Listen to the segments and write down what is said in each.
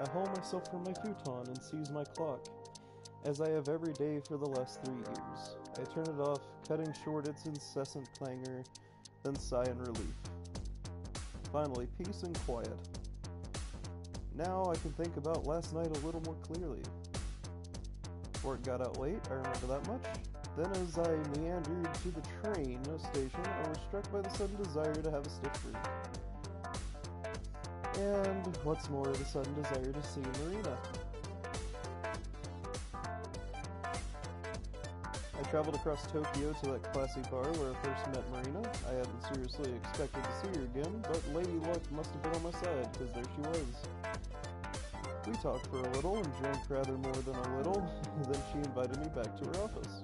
I haul myself from my futon and seize my clock, as I have every day for the last 3 years. I turn it off, cutting short its incessant clangor, then sigh in relief. Finally, peace and quiet. Now I can think about last night a little more clearly. Work got out late, I remember that much. Then as I meandered to the train station, I was struck by the sudden desire to have a stiff drink. And, what's more, the sudden desire to see Marina. I traveled across Tokyo to that classy bar where I first met Marina. I hadn't seriously expected to see her again, but Lady Luck must have been on my side, because there she was. We talked for a little and drank rather more than a little, then she invited me back to her office.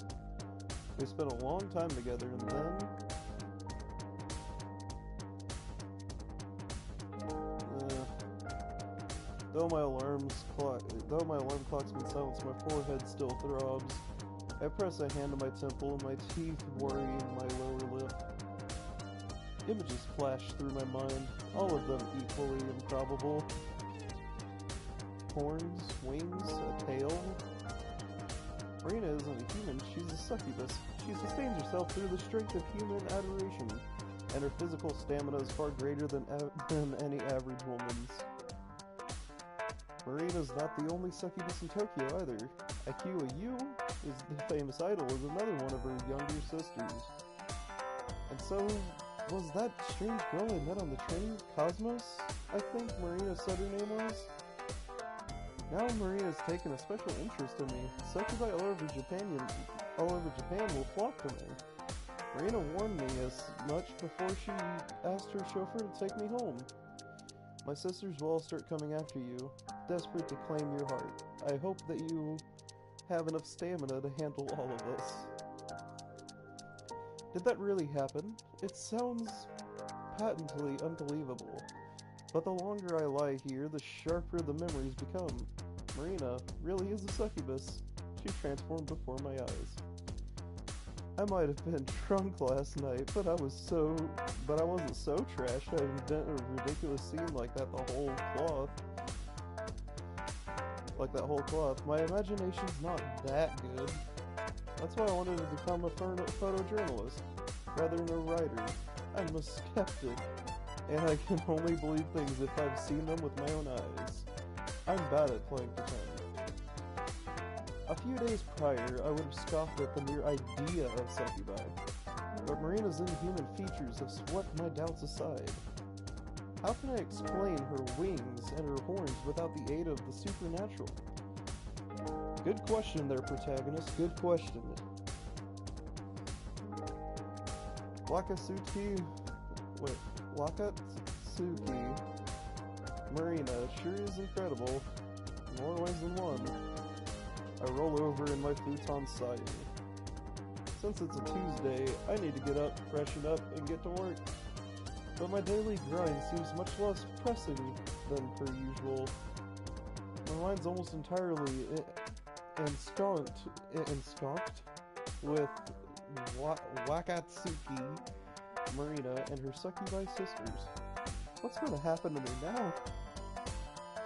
We spent a long time together, and then... Though my alarm clock's been silenced, my forehead still throbs. I press a hand to my temple, and my teeth worrying my lower lip. Images flash through my mind, all of them equally improbable. Horns, wings, a tail. Marina isn't a human, she's a succubus. She sustains herself through the strength of human adoration, and her physical stamina is far greater than any average woman's. Marina's not the only succubus in Tokyo either. Akua Yu, is the famous idol, is another one of her younger sisters. And so, was that strange girl I met on the train Cosmos? I think Marina said her name was. Now Marina's taken a special interest in me. Succubi all over Japan will flock to me. Marina warned me as much before she asked her chauffeur to take me home. My sisters will all start coming after you, desperate to claim your heart. I hope that you have enough stamina to handle all of this. Did that really happen? It sounds patently unbelievable. But the longer I lie here, the sharper the memories become. Marina really is a succubus. She transformed before my eyes. I might have been drunk last night, but I wasn't so trashed I'd invent a ridiculous scene like that whole cloth. My imagination's not that good. That's why I wanted to become a photojournalist, rather than a writer. I'm a skeptic, and I can only believe things if I've seen them with my own eyes. I'm bad at playing pretend. A few days prior, I would have scoffed at the mere idea of succubi, but Marina's inhuman features have swept my doubts aside. How can I explain her wings and her horns without the aid of the supernatural? Good question there, protagonist, good question. Wakatsuki Marina sure is incredible, in more ways than one. I roll over in my futon sighing. Since it's a Tuesday, I need to get up, freshen up, and get to work. But my daily grind seems much less pressing than per usual. My mind's almost entirely ensconced with Wakatsuki Marina and her succubi sisters. What's going to happen to me now?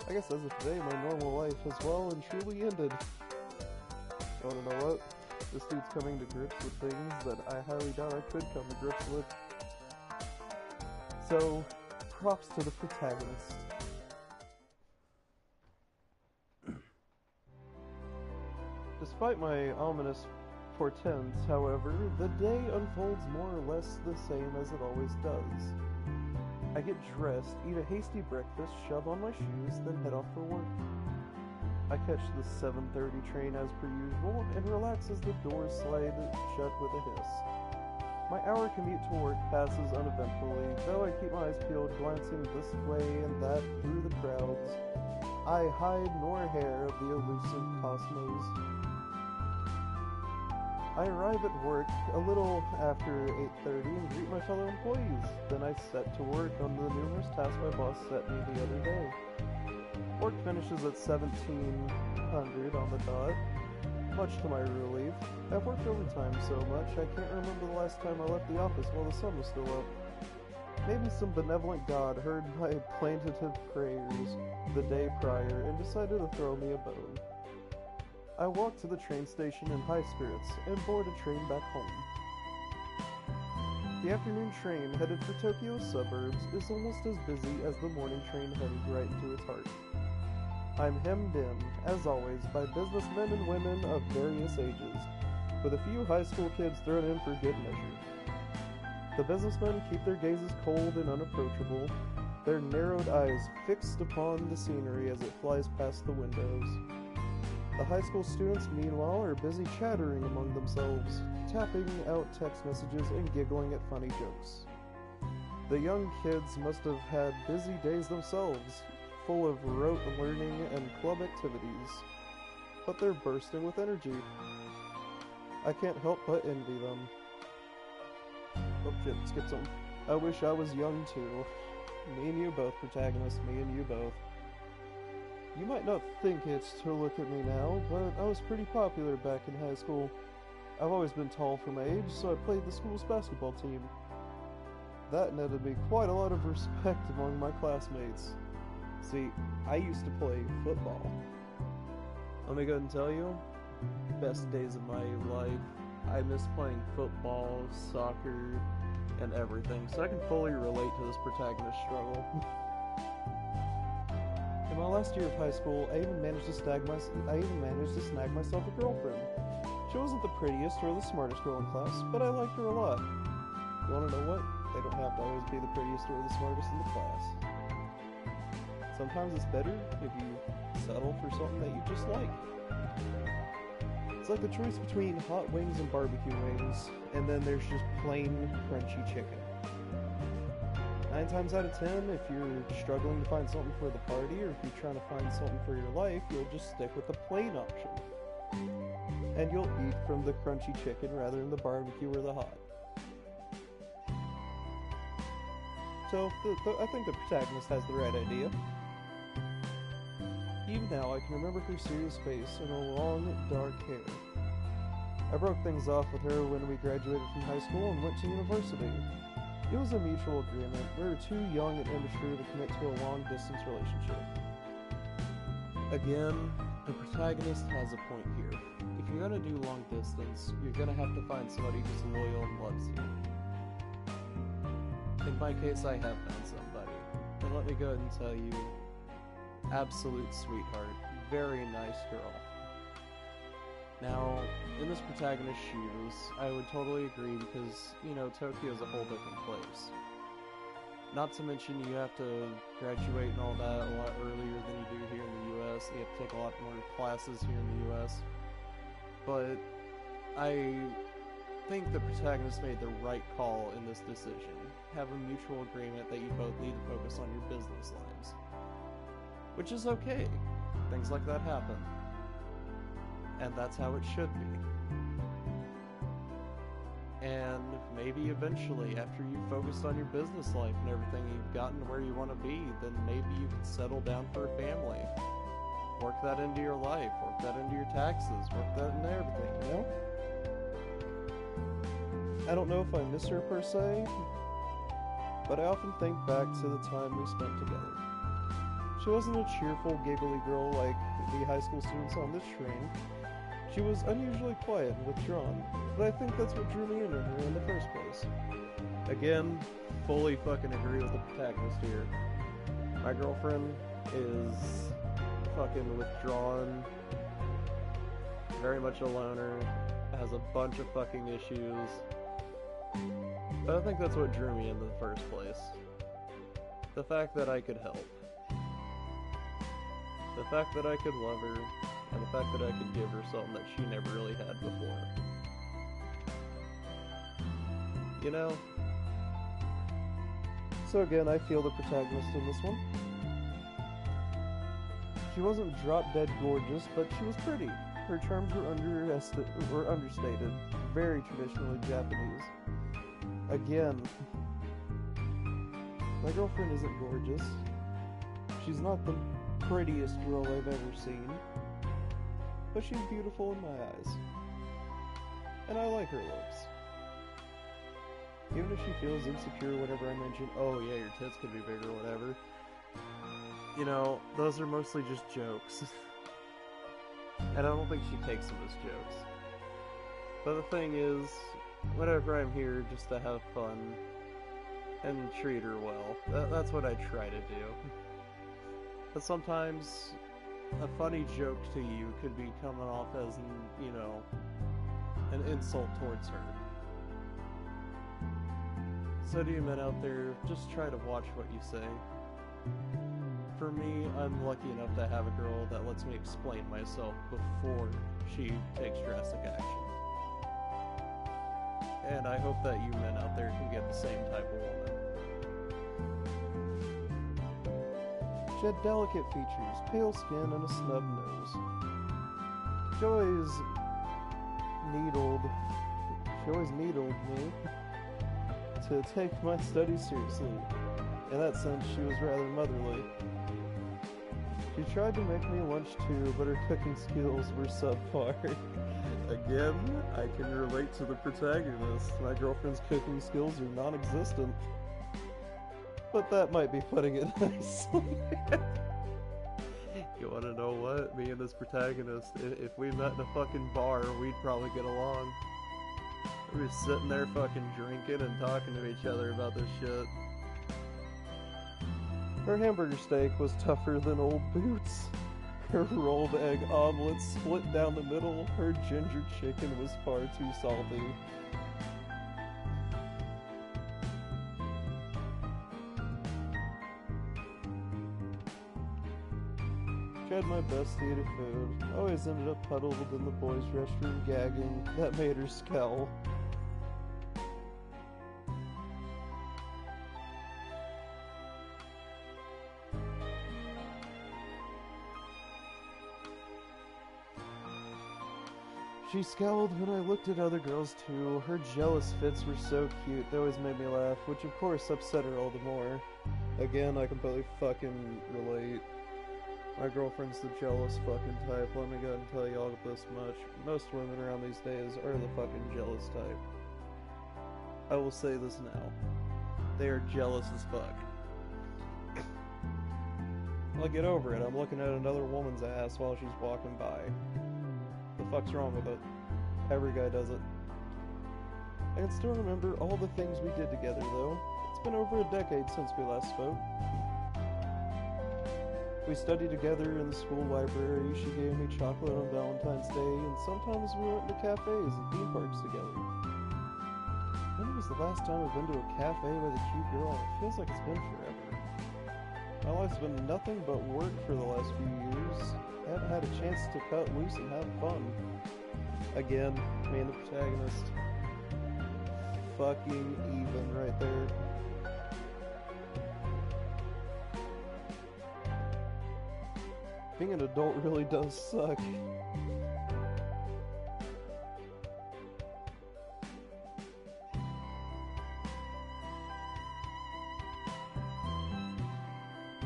I guess as of today, my normal life has well and truly ended. You wanna know what? This dude's coming to grips with things that I highly doubt I could come to grips with. So, props to the protagonist. Despite my ominous portents, however, the day unfolds more or less the same as it always does. I get dressed, eat a hasty breakfast, shove on my shoes, then head off for work. I catch the 7:30 train as per usual, and relax as the doors slide shut with a hiss. My hour commute to work passes uneventfully, though I keep my eyes peeled, glancing this way and that through the crowds. I hide nor hair of the elusive Cosmos. I arrive at work a little after 8:30 and greet my fellow employees. Then I set to work on the numerous tasks my boss set me the other day. Work finishes at 1700 on the dot, much to my relief. I've worked overtime so much I can't remember the last time I left the office while the sun was still up. Maybe some benevolent god heard my plaintive prayers the day prior and decided to throw me a bone. I walked to the train station in high spirits and boarded a train back home. The afternoon train headed for Tokyo's suburbs is almost as busy as the morning train headed right into its heart. I'm hemmed in, as always, by businessmen and women of various ages, with a few high school kids thrown in for good measure. The businessmen keep their gazes cold and unapproachable, their narrowed eyes fixed upon the scenery as it flies past the windows. The high school students, meanwhile, are busy chattering among themselves, tapping out text messages and giggling at funny jokes. The young kids must have had busy days themselves, full of rote learning and club activities, but they're bursting with energy. I can't help but envy them. Oh shit, skip some. I wish I was young too. Me and you both, protagonist, me and you both. You might not think it to look at me now, but I was pretty popular back in high school. I've always been tall for my age, so I played the school's basketball team. That netted me quite a lot of respect among my classmates. See, I used to play football. Let me go ahead and tell you, best days of my life. I miss playing football, soccer, and everything, so I can fully relate to this protagonist's struggle. In my last year of high school, I even managed to snag myself a girlfriend. She wasn't the prettiest or the smartest girl in class, but I liked her a lot. You wanna know what? They don't have to always be the prettiest or the smartest in the class. Sometimes it's better if you settle for something that you just like. It's like the choice between hot wings and barbecue wings, and then there's just plain crunchy chicken. 9 times out of 10, if you're struggling to find something for the party, or if you're trying to find something for your life, you'll just stick with the plain option. And you'll eat from the crunchy chicken rather than the barbecue or the hot. So, I think the protagonist has the right idea. Even now, I can remember her serious face and her long, dark hair. I broke things off with her when we graduated from high school and went to university. It was a mutual agreement. We were too young and immature to commit to a long-distance relationship. Again, the protagonist has a point here. If you're gonna do long distance, you're gonna have to find somebody who's loyal and loves you. In my case, I have found somebody. And let me go ahead and tell you, absolute sweetheart, very nice girl. Now, in this protagonist's shoes, I would totally agree because, you know, Tokyo is a whole different place. Not to mention you have to graduate and all that a lot earlier than you do here in the US. You have to take a lot more classes here in the US. But I think the protagonist made the right call in this decision. Have a mutual agreement that you both need to focus on your business lives. Which is okay. Things like that happen. And that's how it should be. And maybe eventually, after you've focused on your business life and everything, you've gotten where you want to be, then maybe you can settle down for a family. Work that into your life, work that into your taxes, work that into everything, you know? I don't know if I miss her per se, but I often think back to the time we spent together. She wasn't a cheerful, giggly girl like the high school students on this train. She was unusually quiet and withdrawn, but I think that's what drew me into her in the first place. Again, fully fucking agree with the protagonist here. My girlfriend is fucking withdrawn, very much a loner, has a bunch of fucking issues, but I think that's what drew me in the first place. The fact that I could help. The fact that I could love her, and the fact that I could give her something that she never really had before. You know? So again, I feel the protagonist in this one. She wasn't drop-dead gorgeous, but she was pretty. Her charms were understated, very traditionally Japanese. Again, my girlfriend isn't gorgeous. She's not the prettiest girl I've ever seen, but she's beautiful in my eyes, and I like her looks. Even if she feels insecure whenever I mention, oh yeah, your tits could be bigger or whatever, you know, those are mostly just jokes. And I don't think she takes them as jokes. But the thing is, whenever I'm here just to have fun and treat her well, that's what I try to do. But sometimes a funny joke to you could be coming off as, you know, an insult towards her. So to you men out there, just try to watch what you say. For me, I'm lucky enough to have a girl that lets me explain myself before she takes drastic action. And I hope that you men out there can get the same type of woman. She had delicate features, pale skin, and a snub nose. She always needled me to take my studies seriously. In that sense, she was rather motherly. She tried to make me lunch too, but her cooking skills were subpar. Again, I can relate to the protagonist. My girlfriend's cooking skills are non-existent. But that might be putting it nicely. You wanna know what? Me and this protagonist, if we met in a fucking bar, we'd probably get along. We were sitting there fucking drinking and talking to each other about this shit. Her hamburger steak was tougher than old boots. Her rolled egg omelet split down the middle. Her ginger chicken was far too salty. Tried my best to eat her food. Always ended up huddled in the boys' restroom gagging. That made her scowl. She scowled when I looked at other girls too. Her jealous fits were so cute, they always made me laugh, which of course upset her all the more. Again, I completely fucking relate. My girlfriend's the jealous fucking type, let me go ahead and tell y'all this much. Most women around these days are the fucking jealous type. I will say this now. They are jealous as fuck. Well, get over it, I'm looking at another woman's ass while she's walking by. The fuck's wrong with it? Every guy does it. I can still remember all the things we did together, though. It's been over a decade since we last spoke. We studied together in the school library, she gave me chocolate on Valentine's Day, and sometimes we went to cafes and theme parks together. When was the last time I've been to a cafe with a cute girl? It feels like it's been forever. My life's been nothing but work for the last few years. I haven't had a chance to cut loose and have fun. Again, me and the protagonist. Fucking even right there. Being an adult really does suck.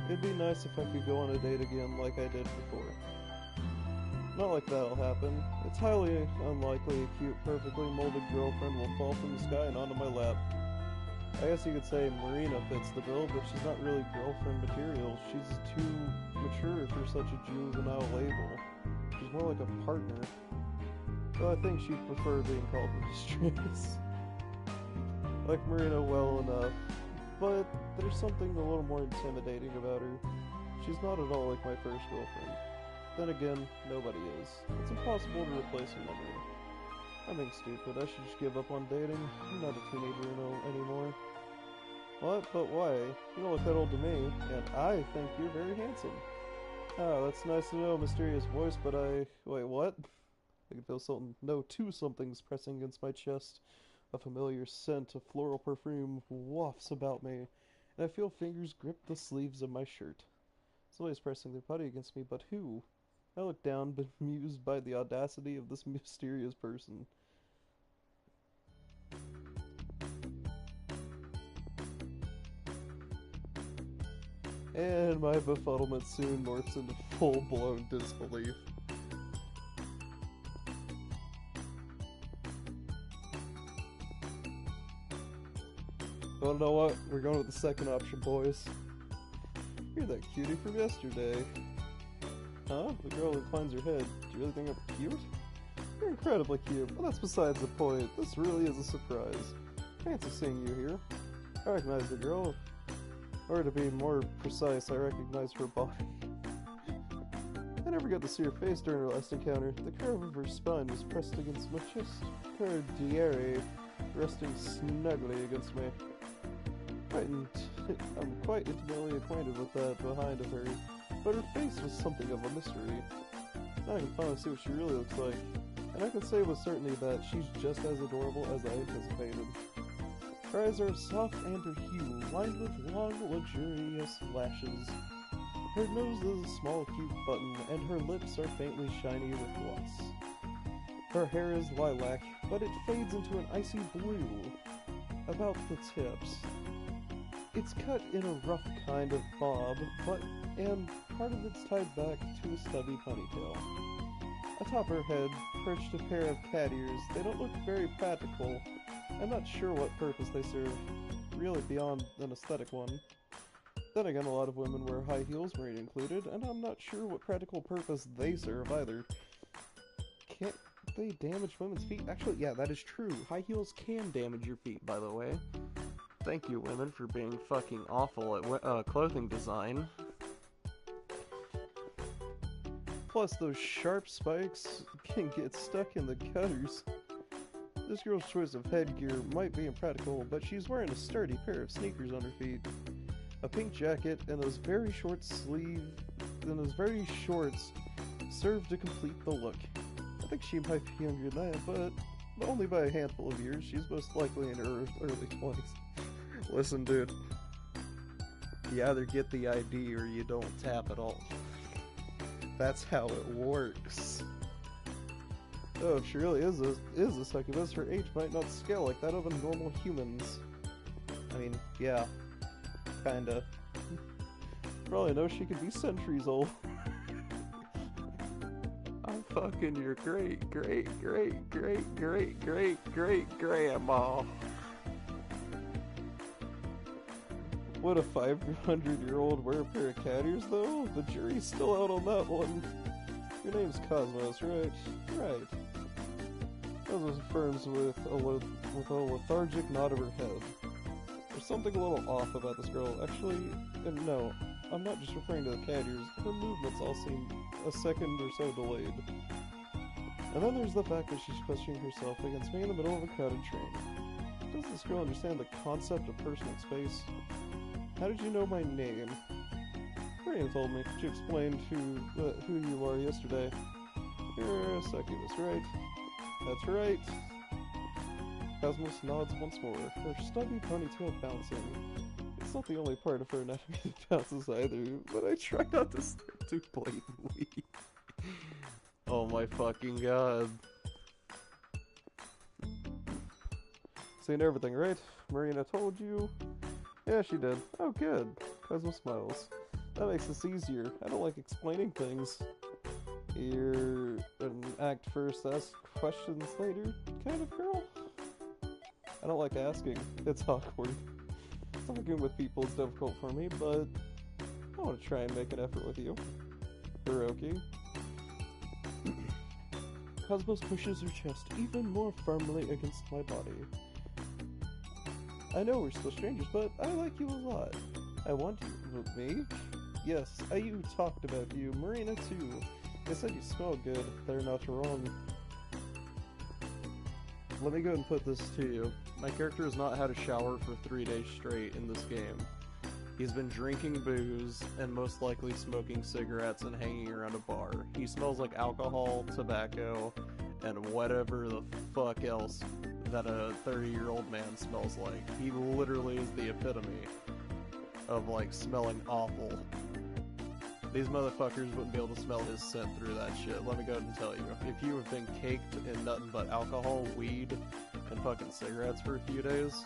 It'd be nice if I could go on a date again like I did before. Not like that'll happen. It's highly unlikely a cute, perfectly molded girlfriend will fall from the sky and onto my lap. I guess you could say Marina fits the bill, but she's not really girlfriend material. She's too mature for such a juvenile label. She's more like a partner. Though I think she'd prefer being called mistress. I like Marina well enough, but there's something a little more intimidating about her. She's not at all like my first girlfriend. Then again, nobody is. It's impossible to replace a memory. I'm being stupid. I should just give up on dating. I'm not a teenager anymore. What? But why? You don't look that old to me, and I think you're very handsome. Oh, that's nice to know, mysterious voice, but wait, what? I can feel two somethings pressing against my chest. A familiar scent of floral perfume wafts about me, and I feel fingers grip the sleeves of my shirt. Somebody's pressing their putty against me, but who? I look down, bemused by the audacity of this mysterious person. And my befuddlement soon morphs into full-blown disbelief. Well, you know what? We're going with the second option, boys. You're that cutie from yesterday. Huh? The girl inclines her head. Do you really think I'm cute? You're incredibly cute, but that's besides the point. This really is a surprise. Fancy seeing you here. I recognize the girl. Or to be more precise, I recognize her body. I never got to see her face during our last encounter. The curve of her spine was pressed against my chest. Her diary resting snugly against me. I'm quite intimately acquainted with that behind of her, but her face was something of a mystery. Now I can finally see what she really looks like, and I can say with certainty that she's just as adorable as I anticipated. Her eyes are of soft amber hue, lined with long, luxurious lashes. Her nose is a small, cute button, and her lips are faintly shiny with gloss. Her hair is lilac, but it fades into an icy blue about the tips. It's cut in a rough kind of bob, and part of it's tied back to a stubby ponytail. Atop her head perched a pair of cat ears. They don't look very practical. I'm not sure what purpose they serve, really beyond an aesthetic one. Then again, a lot of women wear high heels, Marina included, and I'm not sure what practical purpose they serve either. Can't they damage women's feet? Actually, yeah, that is true. High heels can damage your feet, by the way. Thank you, women, for being fucking awful at clothing design. Plus, those sharp spikes can get stuck in the gutters. This girl's choice of headgear might be impractical, but she's wearing a sturdy pair of sneakers on her feet, a pink jacket, and those very shorts serve to complete the look. I think she might be younger than that, but only by a handful of years. She's most likely in her early 20s. Listen, dude. You either get the ID or you don't tap at all. That's how it works. Oh, if she really is a succubus, her age might not scale like that of a normal human's. I mean, yeah. Kinda. Probably know she could be centuries old. I'm fucking your great grandma. Would a 500-year-old wear a pair of cat ears, though? The jury's still out on that one. Your name's Cosmos, right? Right. Cosmos affirms with a lethargic nod of her head. There's something a little off about this girl. Actually, no, I'm not just referring to the cat ears. Her movements all seem a second or so delayed. And then there's the fact that she's questioning herself against me in the middle of a crowded train. Does this girl understand the concept of personal space? How did you know my name? Marina told me. She explained who you are yesterday. You're a succubus, right? That's right. Cosmos nods once more, her stubby ponytail bouncing. It's not the only part of her anatomy that bounces either, but I try not to stare too blatantly. Oh my fucking god. Seen everything, right? Marina told you? Yeah, she did. Oh, good. Cosmos smiles. That makes this easier. I don't like explaining things. You're an act first, ask questions later kind of girl? I don't like asking. It's awkward. Talking with people is difficult for me, but I want to try and make an effort with you. Hiroki. Cosmos pushes her chest even more firmly against my body. I know we're still strangers, but I like you a lot. I want you with me? Yes, you talked about you. Marina, too. They said you smell good. They're not wrong. Let me go and put this to you. My character has not had a shower for 3 days straight in this game. He's been drinking booze and most likely smoking cigarettes and hanging around a bar. He smells like alcohol, tobacco, and whatever the fuck else that a 30-year-old man smells like. He literally is the epitome of, like, smelling awful. These motherfuckers wouldn't be able to smell his scent through that shit. Let me go ahead and tell you. If you have been caked in nothing but alcohol, weed, and fucking cigarettes for a few days,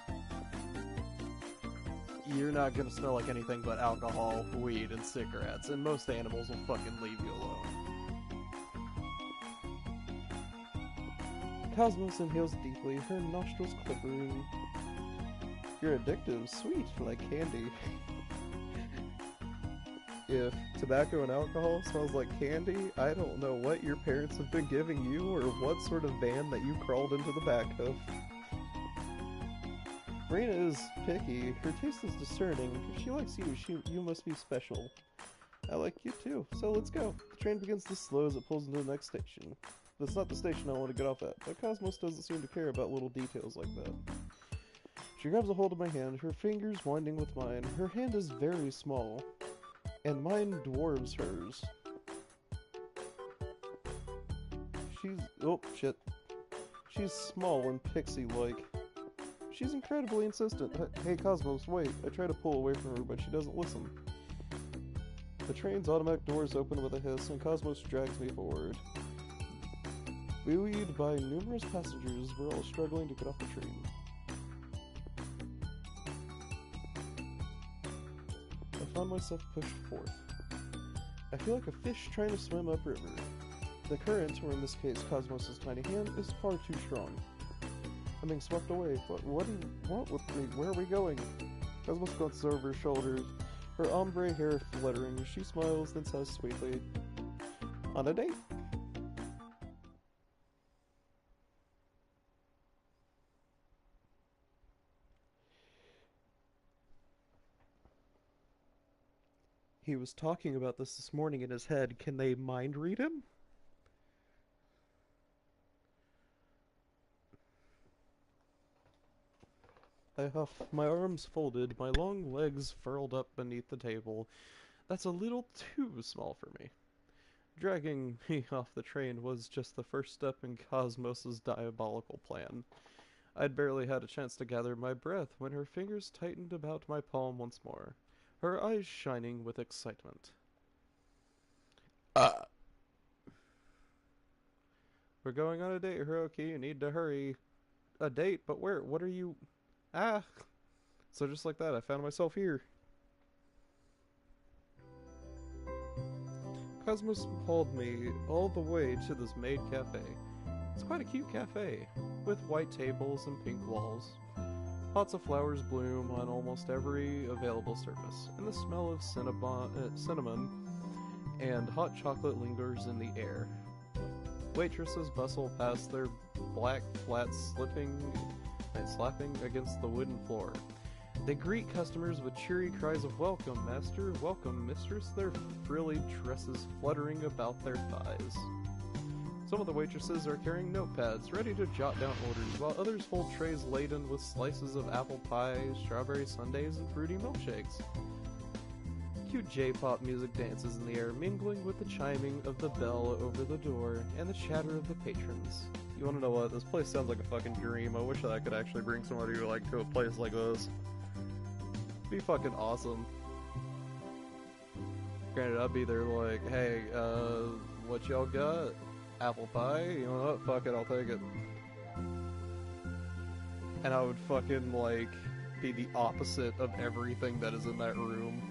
you're not gonna smell like anything but alcohol, weed, and cigarettes, and most animals will fucking leave you alone. Cosmos inhales deeply, her nostrils quivering. You're addictive, sweet, like candy. If tobacco and alcohol smells like candy, I don't know what your parents have been giving you or what sort of van that you crawled into the back of. Marina is picky. Her taste is discerning. If she likes you, you must be special. I like you too, so let's go. The train begins to slow as it pulls into the next station. That's not the station I want to get off at, but Cosmos doesn't seem to care about little details like that. She grabs a hold of my hand, her fingers winding with mine. Her hand is very small, and mine dwarves hers. Oh, shit. She's small and pixie-like. She's incredibly insistent. Hey, Cosmos, wait. I try to pull away from her, but she doesn't listen. The train's automatic doors open with a hiss, and Cosmos drags me forward. Buoyed by numerous passengers, we're all struggling to get off the train. I found myself pushed forth. I feel like a fish trying to swim upriver. The current, or in this case Cosmos' tiny hand, is far too strong. I'm being swept away. What do you want with me? Where are we going? Cosmos glances over her shoulders, her ombre hair fluttering. She smiles, then says sweetly, "On a date?" He was talking about this morning in his head. Can they mind read him? I huff, my arms folded, my long legs furled up beneath the table. That's a little too small for me. Dragging me off the train was just the first step in Cosmos' diabolical plan. I'd barely had a chance to gather my breath when her fingers tightened about my palm once more, her eyes shining with excitement. We're going on a date, Hiroki. You need to hurry. A date? But where? What are you... Ah! So just like that, I found myself here. Cosmos pulled me all the way to this maid cafe. It's quite a cute cafe, with white tables and pink walls. Pots of flowers bloom on almost every available surface, and the smell of cinnamon and hot chocolate lingers in the air. Waitresses bustle past their black flats slapping against the wooden floor. They greet customers with cheery cries of "Welcome, master! Welcome, mistress!" their frilly tresses fluttering about their thighs. Some of the waitresses are carrying notepads, ready to jot down orders, while others hold trays laden with slices of apple pie, strawberry sundaes, and fruity milkshakes. Cute J-pop music dances in the air, mingling with the chiming of the bell over the door and the chatter of the patrons. You wanna know what? This place sounds like a fucking dream. I wish that I could actually bring somebody like to a place like this. It'd be fucking awesome. Granted, I'd be there like, hey, what y'all got? Apple pie? You know what? Fuck it, I'll take it. And I would fucking, like, be the opposite of everything that is in that room.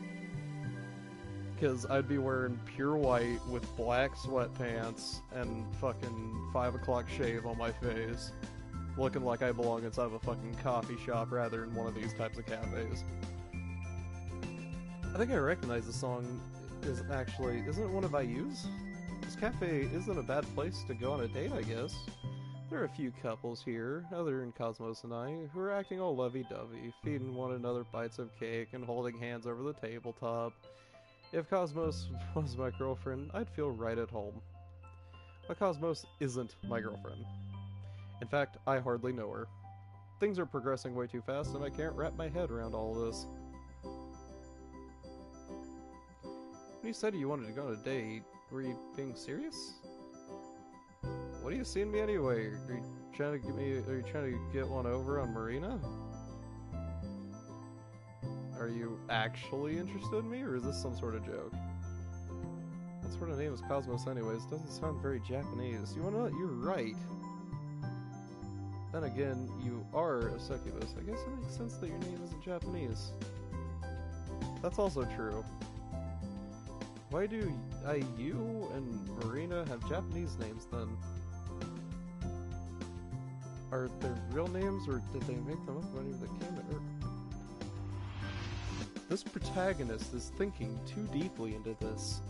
Because I'd be wearing pure white with black sweatpants and fucking 5 o'clock shave on my face. Looking like I belong inside of a fucking coffee shop rather than one of these types of cafes. I think I recognize the song isn't it one of IU's? This cafe isn't a bad place to go on a date, I guess. There are a few couples here, other than Cosmos and I, who are acting all lovey-dovey, feeding one another bites of cake and holding hands over the tabletop. If Cosmos was my girlfriend, I'd feel right at home. But Cosmos isn't my girlfriend. In fact, I hardly know her. Things are progressing way too fast and I can't wrap my head around all this. When you said you wanted to go on a date, were you being serious? What are you seeing me anyway? Are you trying to get one over on Marina? Are you actually interested in me, or is this some sort of joke? What sort of name is Cosmos anyways? Doesn't sound very Japanese. You wanna know what? You're right. Then again, you are a succubus. I guess it makes sense that your name isn't Japanese. That's also true. Why do you and Marina have Japanese names then? Are they real names, or did they make them up when they came to Earth? This protagonist is thinking too deeply into this.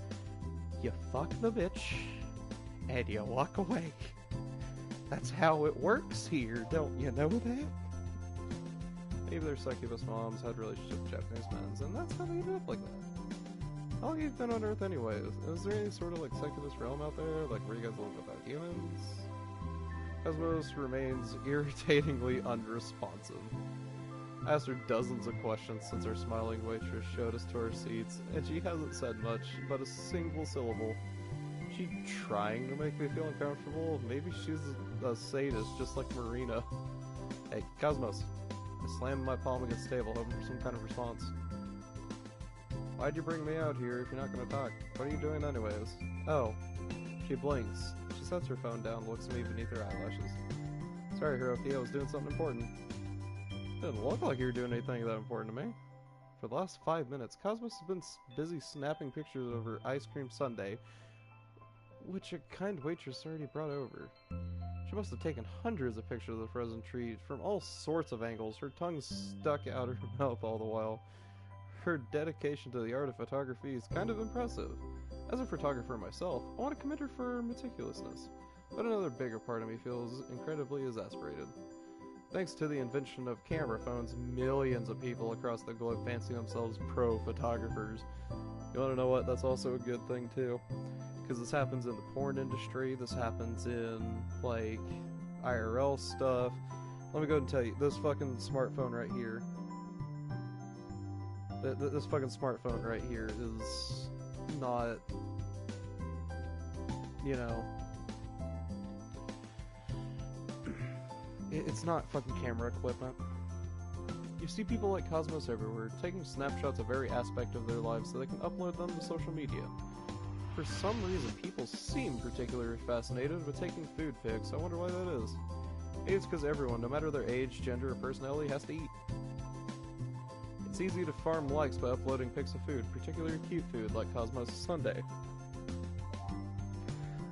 You fuck the bitch, and you walk away. That's how it works here, don't you know that? Maybe their succubus moms had relationships with Japanese men, and that's how they ended up like that. How long have you been on Earth anyways? Is there any sort of like succubus realm out there, like where you guys live without humans? Cosmos remains irritatingly unresponsive. I asked her dozens of questions since our smiling waitress showed us to our seats, and she hasn't said much, but a single syllable. She trying to make me feel uncomfortable? Maybe she's a sadist, just like Marina. Hey, Cosmos. I slammed my palm against the table, hoping for some kind of response. Why'd you bring me out here if you're not gonna talk? What are you doing anyways? Oh. She blinks. She sets her phone down and looks at me beneath her eyelashes. Sorry, Hiroki, I was doing something important. Didn't look like you were doing anything that important to me. For the last 5 minutes, Cosmos has been busy snapping pictures of her ice cream sundae, which a kind waitress already brought over. She must have taken hundreds of pictures of the frozen treat from all sorts of angles, her tongue stuck out her mouth all the while. Her dedication to the art of photography is kind of impressive. As a photographer myself, I want to commend her for meticulousness, but another bigger part of me feels incredibly exasperated. Thanks to the invention of camera phones, millions of people across the globe fancy themselves pro photographers. You want to know what? That's also a good thing too. Because this happens in the porn industry, this happens in, like, IRL stuff. Let me go ahead and tell you, this fucking smartphone right here. This fucking smartphone right here is not, you know, it's not fucking camera equipment. You see people like Cosmos everywhere, taking snapshots of every aspect of their lives so they can upload them to social media. For some reason, people seem particularly fascinated with taking food pics. I wonder why that is. Maybe it's because everyone, no matter their age, gender, or personality, has to eat. It's easy to farm likes by uploading pics of food, particularly cute food like Cosmos' sundae.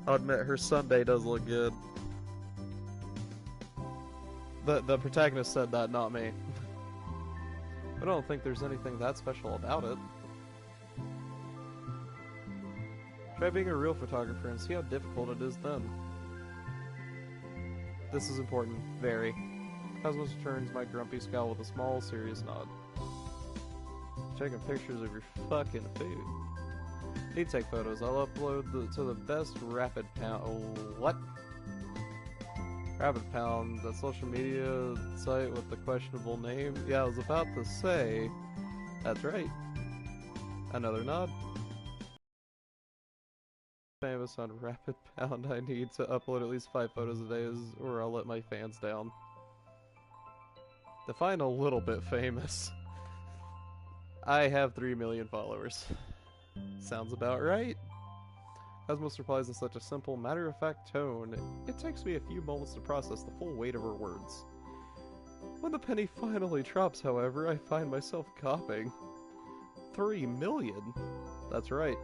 I'll admit, her sundae does look good. The protagonist said that, not me. I don't think there's anything that special about it. Try being a real photographer and see how difficult it is then. This is important. Very. Cosmos returns my grumpy scowl with a small, serious nod. Taking pictures of your fucking food. Need to take photos. I'll upload to the best Rapid Pound. Oh, what? Rapid Pound, that social media site with the questionable name? Yeah, I was about to say. That's right. Another nod. Famous on Rapid Pound, I need to upload at least 5 photos a day or I'll let my fans down. Define a little bit famous. I have 3 million followers. Sounds about right. Cosmos replies in such a simple, matter-of-fact tone, it takes me a few moments to process the full weight of her words. When the penny finally drops, however, I find myself coughing. 3 million? That's right.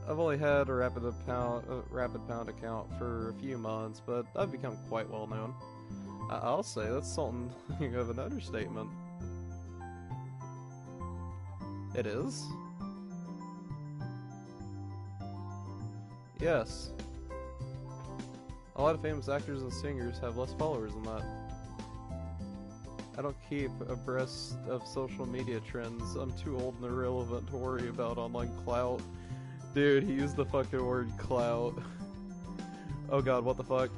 I've only had a Rapid Pound account for a few months, but I've become quite well known. I'll say that's something of an understatement. It is? Yes. A lot of famous actors and singers have less followers than that. I don't keep abreast of social media trends. I'm too old and irrelevant to worry about online clout. Dude, he used the fucking word clout. Oh god, what the fuck?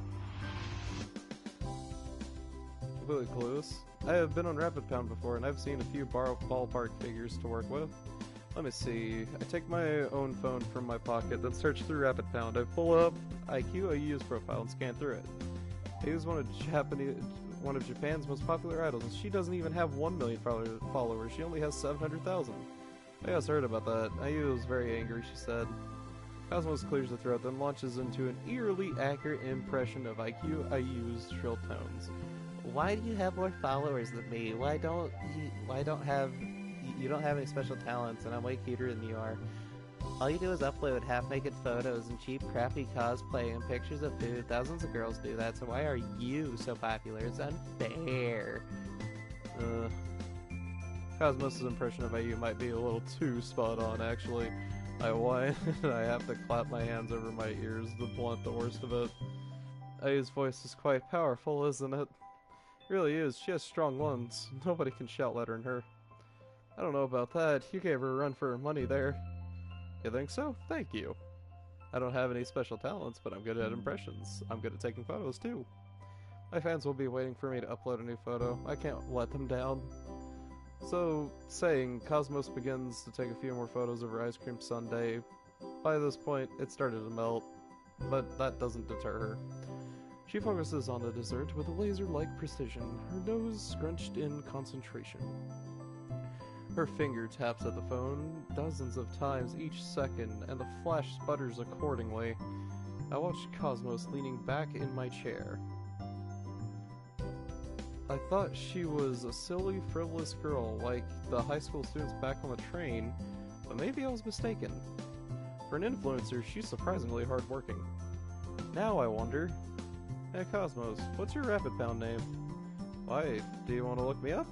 Completely clueless. I have been on Rapid Pound before, and I've seen a few ballpark figures to work with. Let me see. I take my own phone from my pocket, then search through Rapid Pound. I pull up IQIU's profile and scan through it. I use one of Japan's most popular idols, and she doesn't even have 1 million followers. She only has 700,000. I just heard about that. IU was very angry, she said. Cosmos clears the throat, then launches into an eerily accurate impression of IQIU's shrill tones. Why do you have more followers than me? You don't have any special talents, and I'm way cuter than you are. All you do is upload half-naked photos and cheap, crappy cosplay and pictures of food. Thousands of girls do that, so why are you so popular? It's unfair. Cosmos' impression about you might be a little too spot on, actually. I whine, and I have to clap my hands over my ears to blunt the worst of it. Ayu's voice is quite powerful, isn't it? It really is. She has strong lungs. Nobody can shout louder than her. I don't know about that. You gave her a run for her money there. You think so? Thank you. I don't have any special talents, but I'm good at impressions. I'm good at taking photos, too. My fans will be waiting for me to upload a new photo. I can't let them down. So, saying, Cosmos begins to take a few more photos of her ice cream sundae. By this point, it started to melt, but that doesn't deter her. She focuses on the dessert with a laser-like precision, her nose scrunched in concentration. Her finger taps at the phone dozens of times each second, and the flash sputters accordingly. I watch Cosmos leaning back in my chair. I thought she was a silly, frivolous girl like the high school students back on the train, but maybe I was mistaken. For an influencer, she's surprisingly hardworking. Now I wonder... Hey Cosmos, what's your Rapid Pound name? Why, do you want to look me up?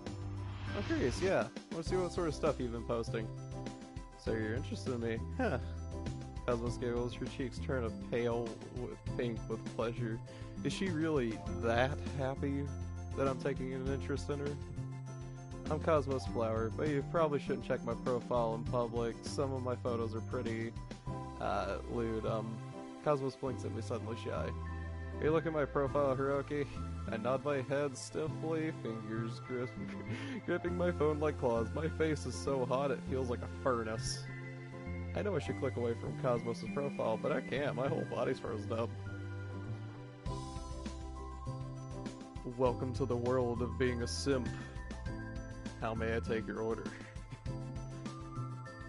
I'm curious, yeah. I want to see what sort of stuff you've been posting. So you're interested in me? Huh. Cosmos giggles, her cheeks turn a pale pink with pleasure. Is she really that happy that I'm taking an interest in her? I'm Cosmos Flower, but you probably shouldn't check my profile in public. Some of my photos are pretty, lewd. Cosmos blinks at me, suddenly shy. Hey, look at my profile, Hiroki. I nod my head stiffly, fingers gripping my phone like claws. My face is so hot it feels like a furnace. I know I should click away from Cosmos' profile, but I can't. My whole body's frozen up. Welcome to the world of being a simp. How may I take your order?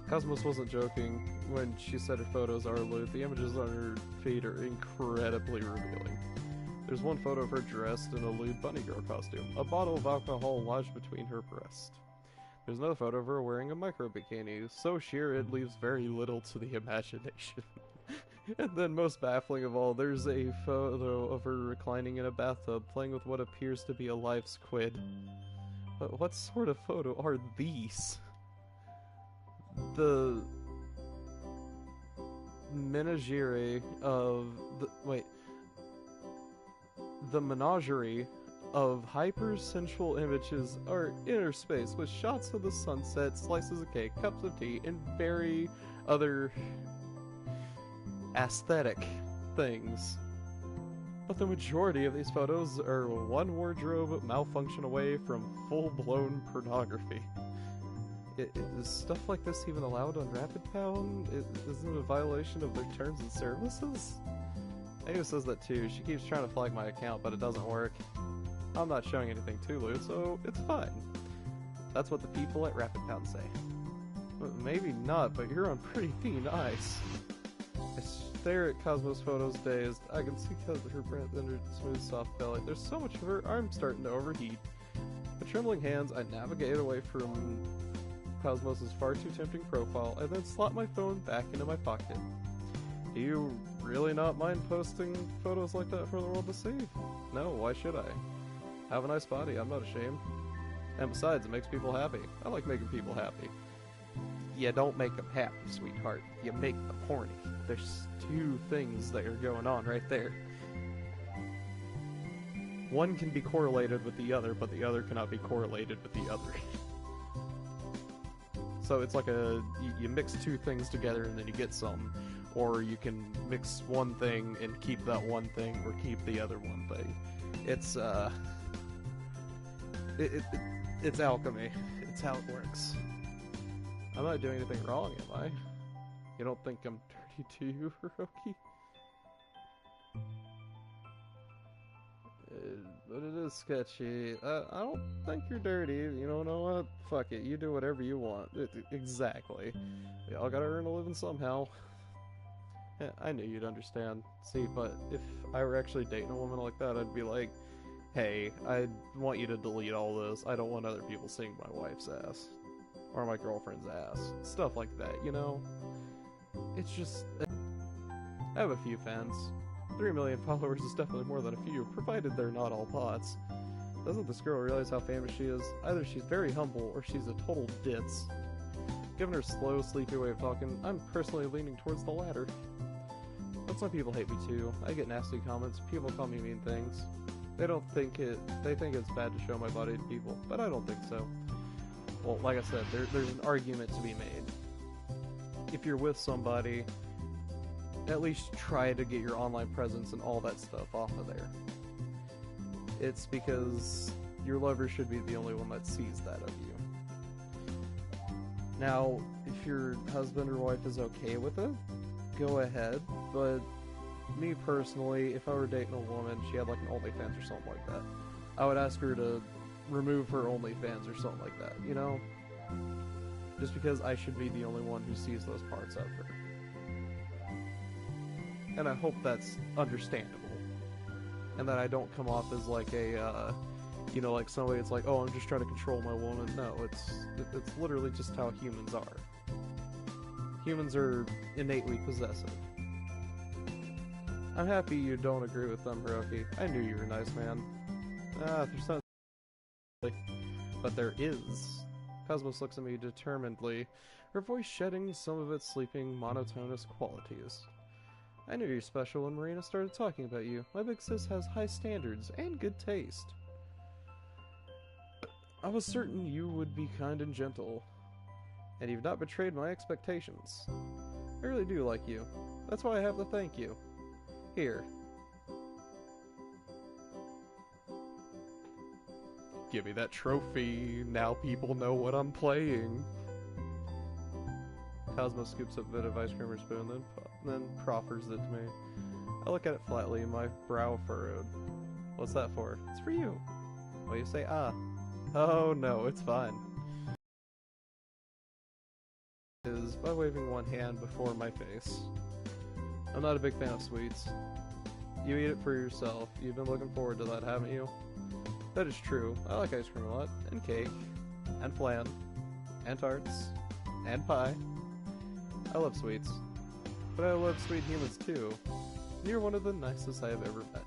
Cosmos wasn't joking when she said her photos are lewd. The images on her feed are incredibly revealing. There's one photo of her dressed in a lewd bunny girl costume, a bottle of alcohol lodged between her breasts. There's another photo of her wearing a micro bikini, so sheer it leaves very little to the imagination. And then, most baffling of all, there's a photo of her reclining in a bathtub playing with what appears to be a live squid. But what sort of photo are these? The menagerie of the menagerie of hyper-sensual images are interspaced with shots of the sunset, slices of cake, cups of tea, and very other aesthetic things. But the majority of these photos are one wardrobe malfunction away from full-blown pornography. Is stuff like this even allowed on Rapid Pound? Isn't it a violation of their terms and services? Ayo says that too. She keeps trying to flag my account, but it doesn't work. I'm not showing anything too lewd, so it's fine. That's what the people at Rapid Pound say. Well, maybe not, but you're on pretty thin ice. I stare at Cosmos photos dazed. I can see her breath under smooth, soft belly. There's so much of her, I'm starting to overheat. With trembling hands, I navigate away from Cosmos' far too tempting profile, and then slot my phone back into my pocket. Do you really not mind posting photos like that for the world to see? No, why should I? Have a nice body, I'm not ashamed. And besides, it makes people happy. I like making people happy. You don't make them happy, sweetheart. You make them horny. There's two things that are going on right there. One can be correlated with the other, but the other cannot be correlated with the other. So it's like you mix two things together and then you get some. Or you can mix one thing and keep that one thing, or keep the other one thing. It's, it's alchemy. It's how it works. I'm not doing anything wrong, am I? You don't think I'm dirty, do you, Hiroki? But it is sketchy. I don't think you're dirty. You know what? Fuck it. You do whatever you want. Exactly. We all gotta earn a living somehow. Yeah, I knew you'd understand. See, but if I were actually dating a woman like that, I'd be like, hey, I want you to delete all this. I don't want other people seeing my wife's ass. Or my girlfriend's ass. Stuff like that, you know? It's just... I have a few fans. 3 million followers is definitely more than a few, provided they're not all bots. Doesn't this girl realize how famous she is? Either she's very humble, or she's a total ditz. Given her slow, sleepy way of talking, I'm personally leaning towards the latter. But some people hate me too. I get nasty comments, people call me mean things. They think it's bad to show my body to people, but I don't think so. Well, like I said, there's an argument to be made. If you're with somebody, at least try to get your online presence and all that stuff off of there. It's because your lover should be the only one that sees that of you. Now, if your husband or wife is okay with it, go ahead, but me personally, if I were dating a woman, she had like an OnlyFans or something like that, I would ask her to remove her OnlyFans or something like that, you know? Just because I should be the only one who sees those parts of her. And I hope that's understandable. And that I don't come off as like a, you know, like somebody that's like, oh, I'm just trying to control my woman. No, it's literally just how humans are. Humans are innately possessive. I'm happy you don't agree with them, Hiroki. I knew you were nice, man. There's something, but there is. Cosmos looks at me determinedly, her voice shedding some of its sleeping, monotonous qualities. I knew you're special when Marina started talking about you. My big sis has high standards and good taste. I was certain you would be kind and gentle, and you've not betrayed my expectations. I really do like you. That's why I have to thank you. Here. Give me that trophy. Now people know what I'm playing. Cosmo scoops up a bit of ice cream or spoon, then proffers it to me. I look at it flatly, my brow furrowed. What's that for? It's for you. Well, you say, ah. Oh no, it's fine. Is by waving one hand before my face. I'm not a big fan of sweets. You eat it for yourself. You've been looking forward to that, haven't you? That is true. I like ice cream a lot, and cake, and flan, and tarts, and pie. I love sweets. But I love sweet humans too. You're one of the nicest I have ever met.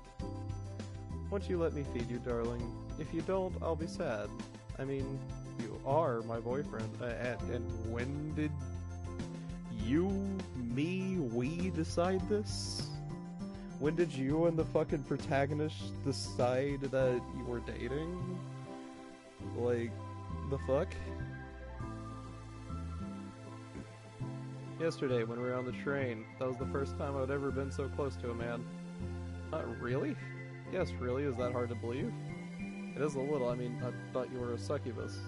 Won't you let me feed you, darling? If you don't, I'll be sad. I mean, you are my boyfriend. And when did we decide this? When did you and the fucking protagonist decide that you were dating? Like, the fuck? Yesterday, when we were on the train, that was the first time I'd ever been so close to a man. Really? Yes, really? Is that hard to believe? It is a little. I mean, I thought you were a succubus.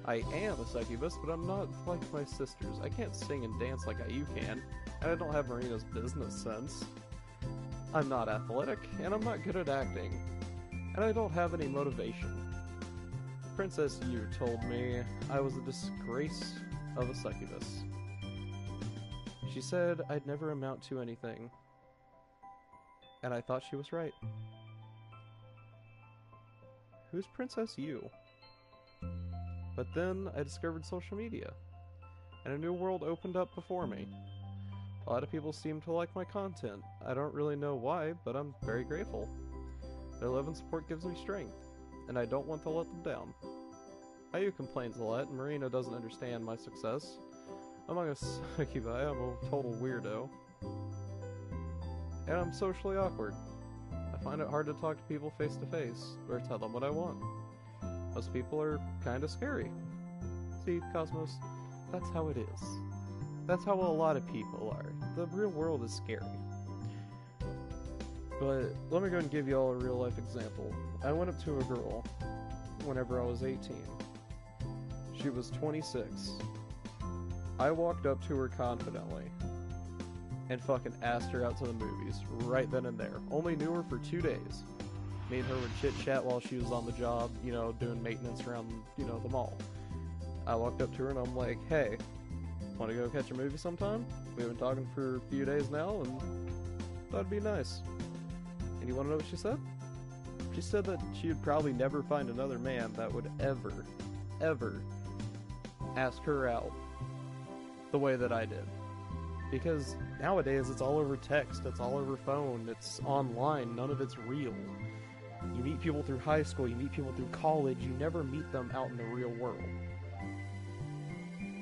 I am a succubus, but I'm not like my sisters. I can't sing and dance like you can, and I don't have Marina's business sense. I'm not athletic, and I'm not good at acting, and I don't have any motivation. Princess Yu told me I was a disgrace of a succubus. She said I'd never amount to anything, and I thought she was right. Who's Princess Yu? But then I discovered social media, and a new world opened up before me. A lot of people seem to like my content. I don't really know why, but I'm very grateful. Their love and support gives me strength, and I don't want to let them down. Ayu complains a lot, and Marina doesn't understand my success. Among us succubi, I'm a total weirdo. And I'm socially awkward. I find it hard to talk to people face to face, or tell them what I want. Most people are kinda scary. See, Cosmos, that's how it is. That's how a lot of people are. The real world is scary. But let me go and give you all a real life example. I went up to a girl whenever I was 18. She was 26. I walked up to her confidently and fucking asked her out to the movies right then and there. Only knew her for 2 days. Me and her would chit-chat while she was on the job, you know, doing maintenance around, you know, the mall. I walked up to her and I'm like, hey, want to go catch a movie sometime? We've been talking for a few days now and thought it'd be nice. And you want to know what she said? She said that she would probably never find another man that would ever ask her out the way that I did. Because nowadays it's all over text, it's all over phone, it's online, none of it's real. You meet people through high school, you meet people through college, you never meet them out in the real world.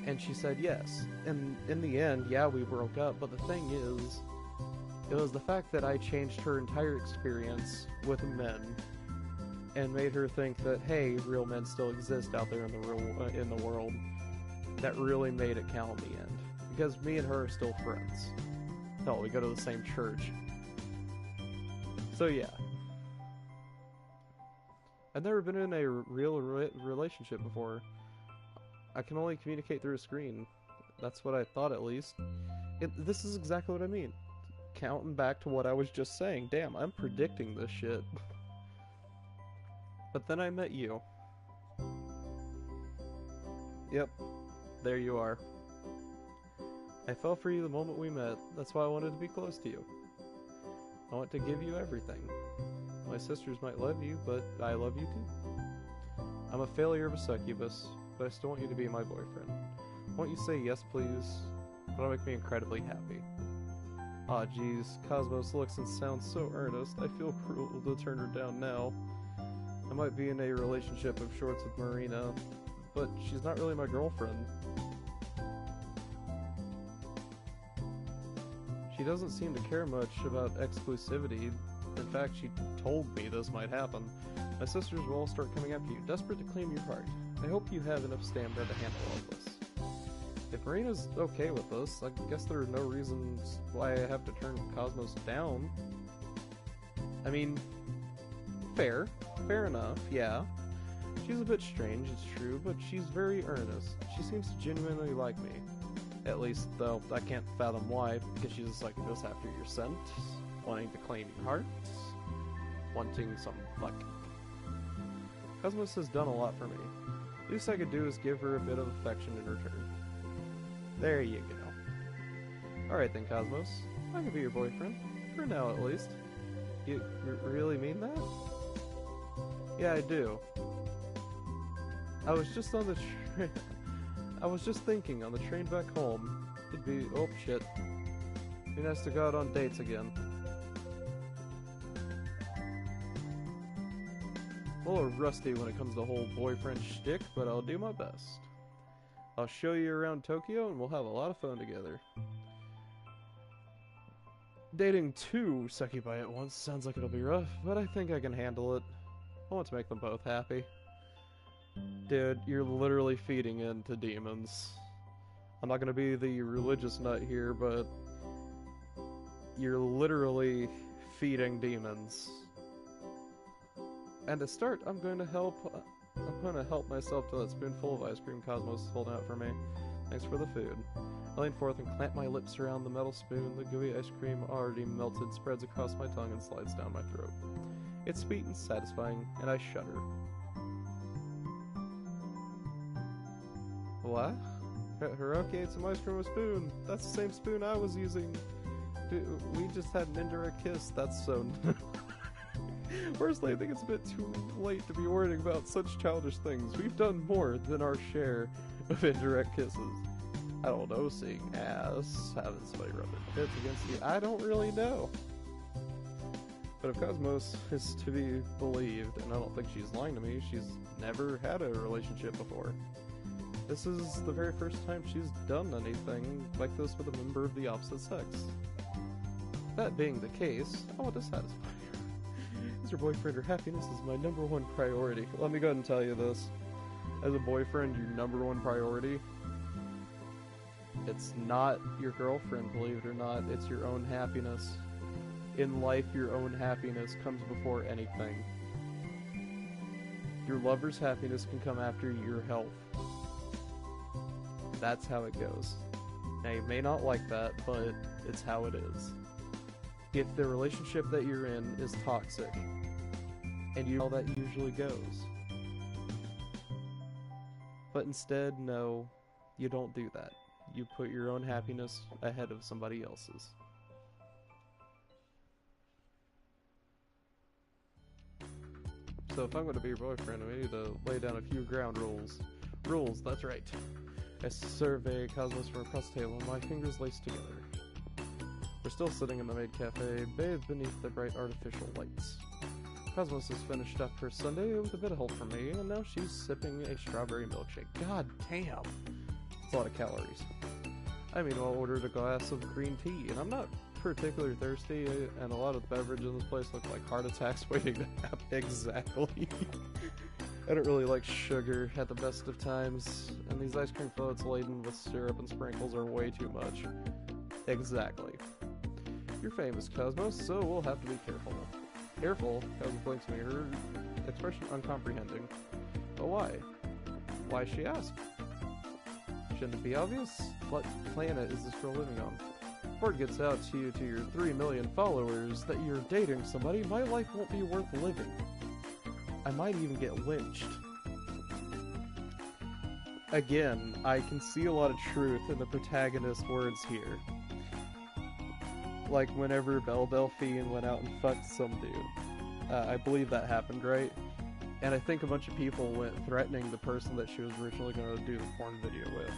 And she said yes. And in the end, yeah, we broke up, but the thing is, it was the fact that I changed her entire experience with men and made her think that, hey, real men still exist out there in the world, that really made it count in the end. Because me and her are still friends. Hell, we go to the same church. So yeah. I've never been in a real relationship before. I can only communicate through a screen. That's what I thought, at least. This is exactly what I mean. Counting back to what I was just saying. Damn, I'm predicting this shit. But then I met you. Yep. There you are. I fell for you the moment we met. That's why I wanted to be close to you. I want to give you everything. My sisters might love you, but I love you too. I'm a failure of a succubus, but I still want you to be my boyfriend. Won't you say yes, please? That'll make me incredibly happy. Aw, geez, Cosmos looks and sounds so earnest. I feel cruel to turn her down now. I might be in a relationship of sorts with Marina, but she's not really my girlfriend. She doesn't seem to care much about exclusivity. In fact, she told me this might happen. My sisters will all start coming after you, desperate to claim your heart. I hope you have enough stamina to handle all this. If Marina's okay with this, I guess there are no reasons why I have to turn Cosmos down. I mean, fair enough, yeah. She's a bit strange, it's true, but she's very earnest. She seems to genuinely like me. At least, though, I can't fathom why, because she's a succubus after your scent, wanting to claim your heart, wanting some fuck. Cosmos has done a lot for me. Least I could do is give her a bit of affection in return. There you go. Alright then, Cosmos. I can be your boyfriend. For now, at least. You really mean that? Yeah, I do. I was just on the train. I was just thinking on the train back home. It'd be... oh, shit. Be nice to go out on dates again. A little rusty when it comes to the whole boyfriend shtick, but I'll do my best. I'll show you around Tokyo and we'll have a lot of fun together. Dating two succubi at once sounds like it'll be rough, but I think I can handle it. I want to make them both happy. Dude, you're literally feeding into demons. I'm not gonna be the religious nut here, but you're literally feeding demons. And to start, I'm going to help myself to that spoonful of ice cream Cosmos is holding out for me. Thanks for the food. I lean forth and clamp my lips around the metal spoon. The gooey ice cream, already melted, spreads across my tongue and slides down my throat. It's sweet and satisfying, and I shudder. What? Hiroki ate some ice cream with a spoon. That's the same spoon I was using. Dude, we just had an indirect kiss. That's so... Personally, I think it's a bit too late to be worrying about such childish things. We've done more than our share of indirect kisses. I don't know, seeing ass, having somebody rub their tits against you, I don't really know. But if Cosmos is to be believed, and I don't think she's lying to me, she's never had a relationship before. This is the very first time she's done anything like this with a member of the opposite sex. That being the case, I want to satisfy her. As your boyfriend, her happiness is my #1 priority. Let me go ahead and tell you this. As a boyfriend, your #1 priority, it's not your girlfriend, believe it or not, it's your own happiness. In life, your own happiness comes before anything. Your lover's happiness can come after your health. That's how it goes. Now, you may not like that, but it's how it is. If the relationship that you're in is toxic, and you know how that usually goes. But instead, no, you don't do that. You put your own happiness ahead of somebody else's. So if I'm going to be your boyfriend, we need to lay down a few ground rules. Rules, that's right. I survey Cosmos from across the table, my fingers laced together. We're still sitting in the maid cafe, bathed beneath the bright artificial lights. Cosmos has finished up her sundae with a bit of help from me, and now she's sipping a strawberry milkshake. God damn! That's a lot of calories. I meanwhile ordered a glass of green tea, and I'm not particularly thirsty, and a lot of the beverages in this place look like heart attacks waiting to happen. Exactly. I don't really like sugar at the best of times, and these ice cream floats laden with syrup and sprinkles are way too much. Exactly. You're famous, Cosmos, so we'll have to be careful. Careful? Cosmos blinks at me, her expression uncomprehending. But why? Why, she asked. Shouldn't it be obvious? What planet is this girl living on? Word gets out to you, to your 3 million followers, that you're dating somebody, my life won't be worth living. I might even get lynched. Again, I can see a lot of truth in the protagonist's words here. Like whenever Belle Delphine went out and fucked some dude. I believe that happened, right? And I think a bunch of people went threatening the person that she was originally going to do the porn video with.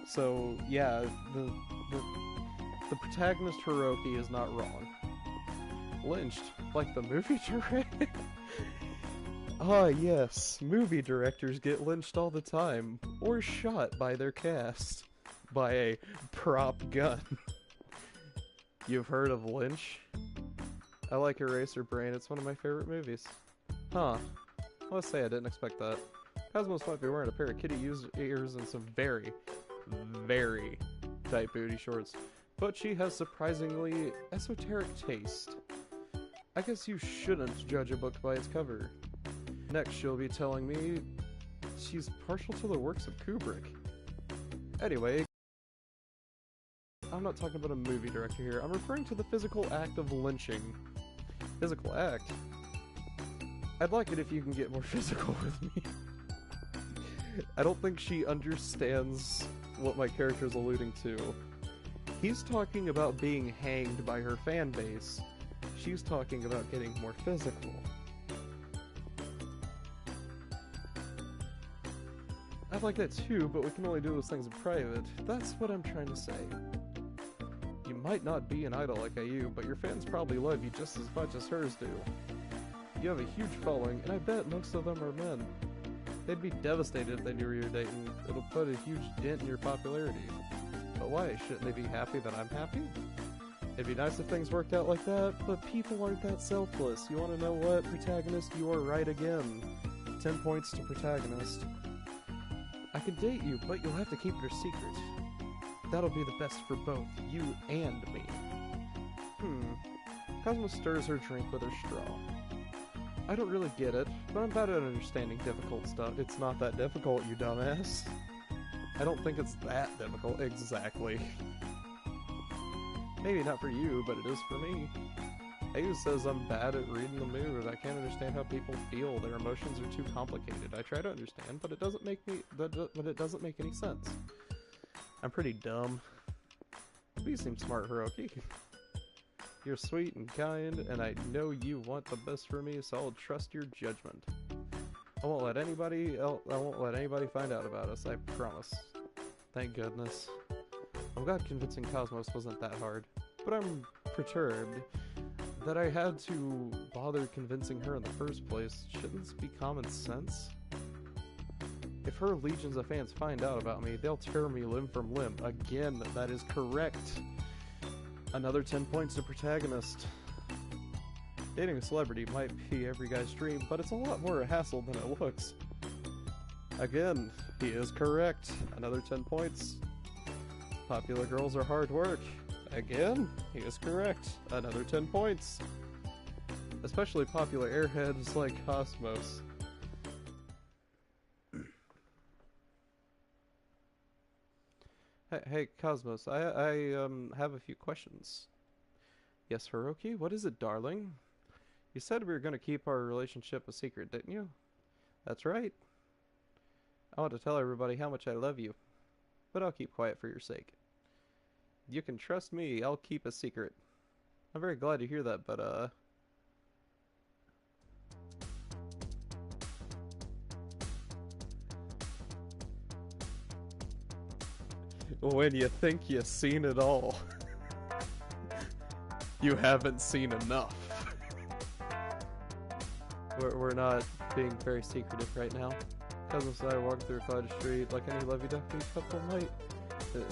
So, yeah, the protagonist Hiroki is not wrong. Lynched, like the movie director? Ah, yes, movie directors get lynched all the time, or shot by their cast. By a prop gun. You've heard of Lynch? I like Eraser Brain, it's one of my favorite movies. Huh. Let's say I didn't expect that. Cosmos might be wearing a pair of kitty ears and some very, very tight booty shorts, but she has surprisingly esoteric taste. I guess you shouldn't judge a book by its cover. Next, she'll be telling me she's partial to the works of Kubrick. Anyway, I'm not talking about a movie director here, I'm referring to the physical act of lynching. Physical act? I'd like it if you can get more physical with me. I don't think she understands what my character's alluding to. He's talking about being hanged by her fan base. She's talking about getting more physical. I'd like that too, but we can only do those things in private. That's what I'm trying to say. You might not be an idol like IU, but your fans probably love you just as much as hers do. You have a huge following, and I bet most of them are men. They'd be devastated if they knew you were dating. It'll put a huge dent in your popularity. But why? Shouldn't they be happy that I'm happy? It'd be nice if things worked out like that, but people aren't that selfless. You want to know what, protagonist? You are right again. 10 points to protagonist. I can date you, but you'll have to keep it a secret. That'll be the best for both, you and me. Cosmo stirs her drink with her straw. I don't really get it, but I'm bad at understanding difficult stuff. It's not that difficult, you dumbass. I don't think it's that difficult, exactly. Maybe not for you, but it is for me. Ayu says I'm bad at reading the mood. I can't understand how people feel. Their emotions are too complicated. I try to understand, but it doesn't make any sense. I'm pretty dumb. But you seem smart, Hiroki. You're sweet and kind, and I know you want the best for me, so I'll trust your judgment. I won't let anybody find out about us, I promise. Thank goodness. I'm glad convincing Cosmos wasn't that hard, but I'm perturbed that I had to bother convincing her in the first place. Shouldn't this be common sense? If her legions of fans find out about me, they'll tear me limb from limb. Again, that is correct. Another 10 points to protagonist. Dating a celebrity might be every guy's dream, but it's a lot more a hassle than it looks. Again, he is correct. Another 10 points. Popular girls are hard work. Again, he is correct. Another 10 points. Especially popular airheads like Cosmos. Hey, Cosmos, I have a few questions. Yes, Hiroki? What is it, darling? You said we were going to keep our relationship a secret, didn't you? That's right. I want to tell everybody how much I love you, but I'll keep quiet for your sake. You can trust me, I'll keep a secret. I'm very glad to hear that, but when you think you've seen it all, you haven't seen enough. We're not being very secretive right now. Cousins and I are walking through a cottage street like any lovey-dovey couple might.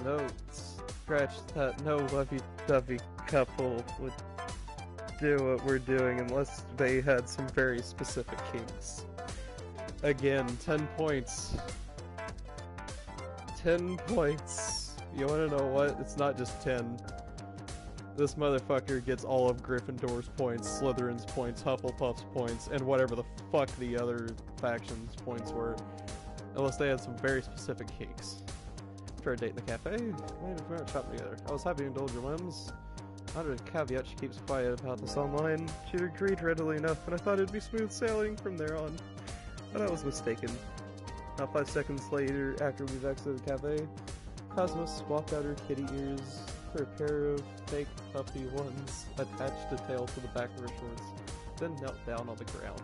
No, scratch that. No lovey-dovey couple would do what we're doing unless they had some very specific kinks. Again, 10 points. 10 points. You wanna know what? It's not just 10. This motherfucker gets all of Gryffindor's points, Slytherin's points, Hufflepuff's points, and whatever the fuck the other faction's points were. Unless they had some very specific kinks. For a date in the cafe, maybe if we weren't shopping together. I was happy to indulge your whims. Under a caveat, she keeps quiet about this online. She agreed readily enough, and I thought it'd be smooth sailing from there on. But I was mistaken. About 5 seconds later, after we've exited the cafe, Cosmos swapped out her kitty ears for a pair of fake puppy ones, attached a tail to the back of her shorts, then knelt down on the ground.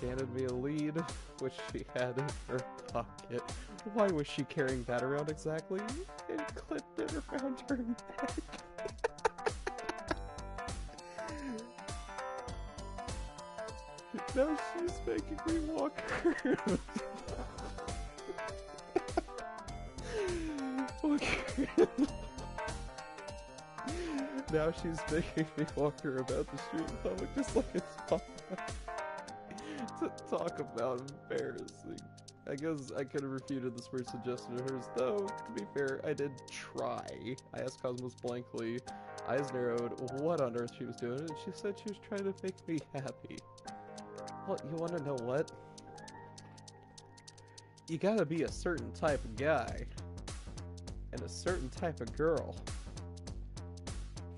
She handed me a lead, which she had in her pocket. Why was she carrying that around exactly? And clipped it around her neck. Now she's making me walk her. Now she's making me walk her about the street in public just like it's fun. To talk about embarrassing. I guess I could have refuted this weird suggestion of hers, though, to be fair, I did try. I asked Cosmos blankly, eyes narrowed, what on earth she was doing, and she said she was trying to make me happy. Well, you wanna know what? You gotta be a certain type of guy, and a certain type of girl,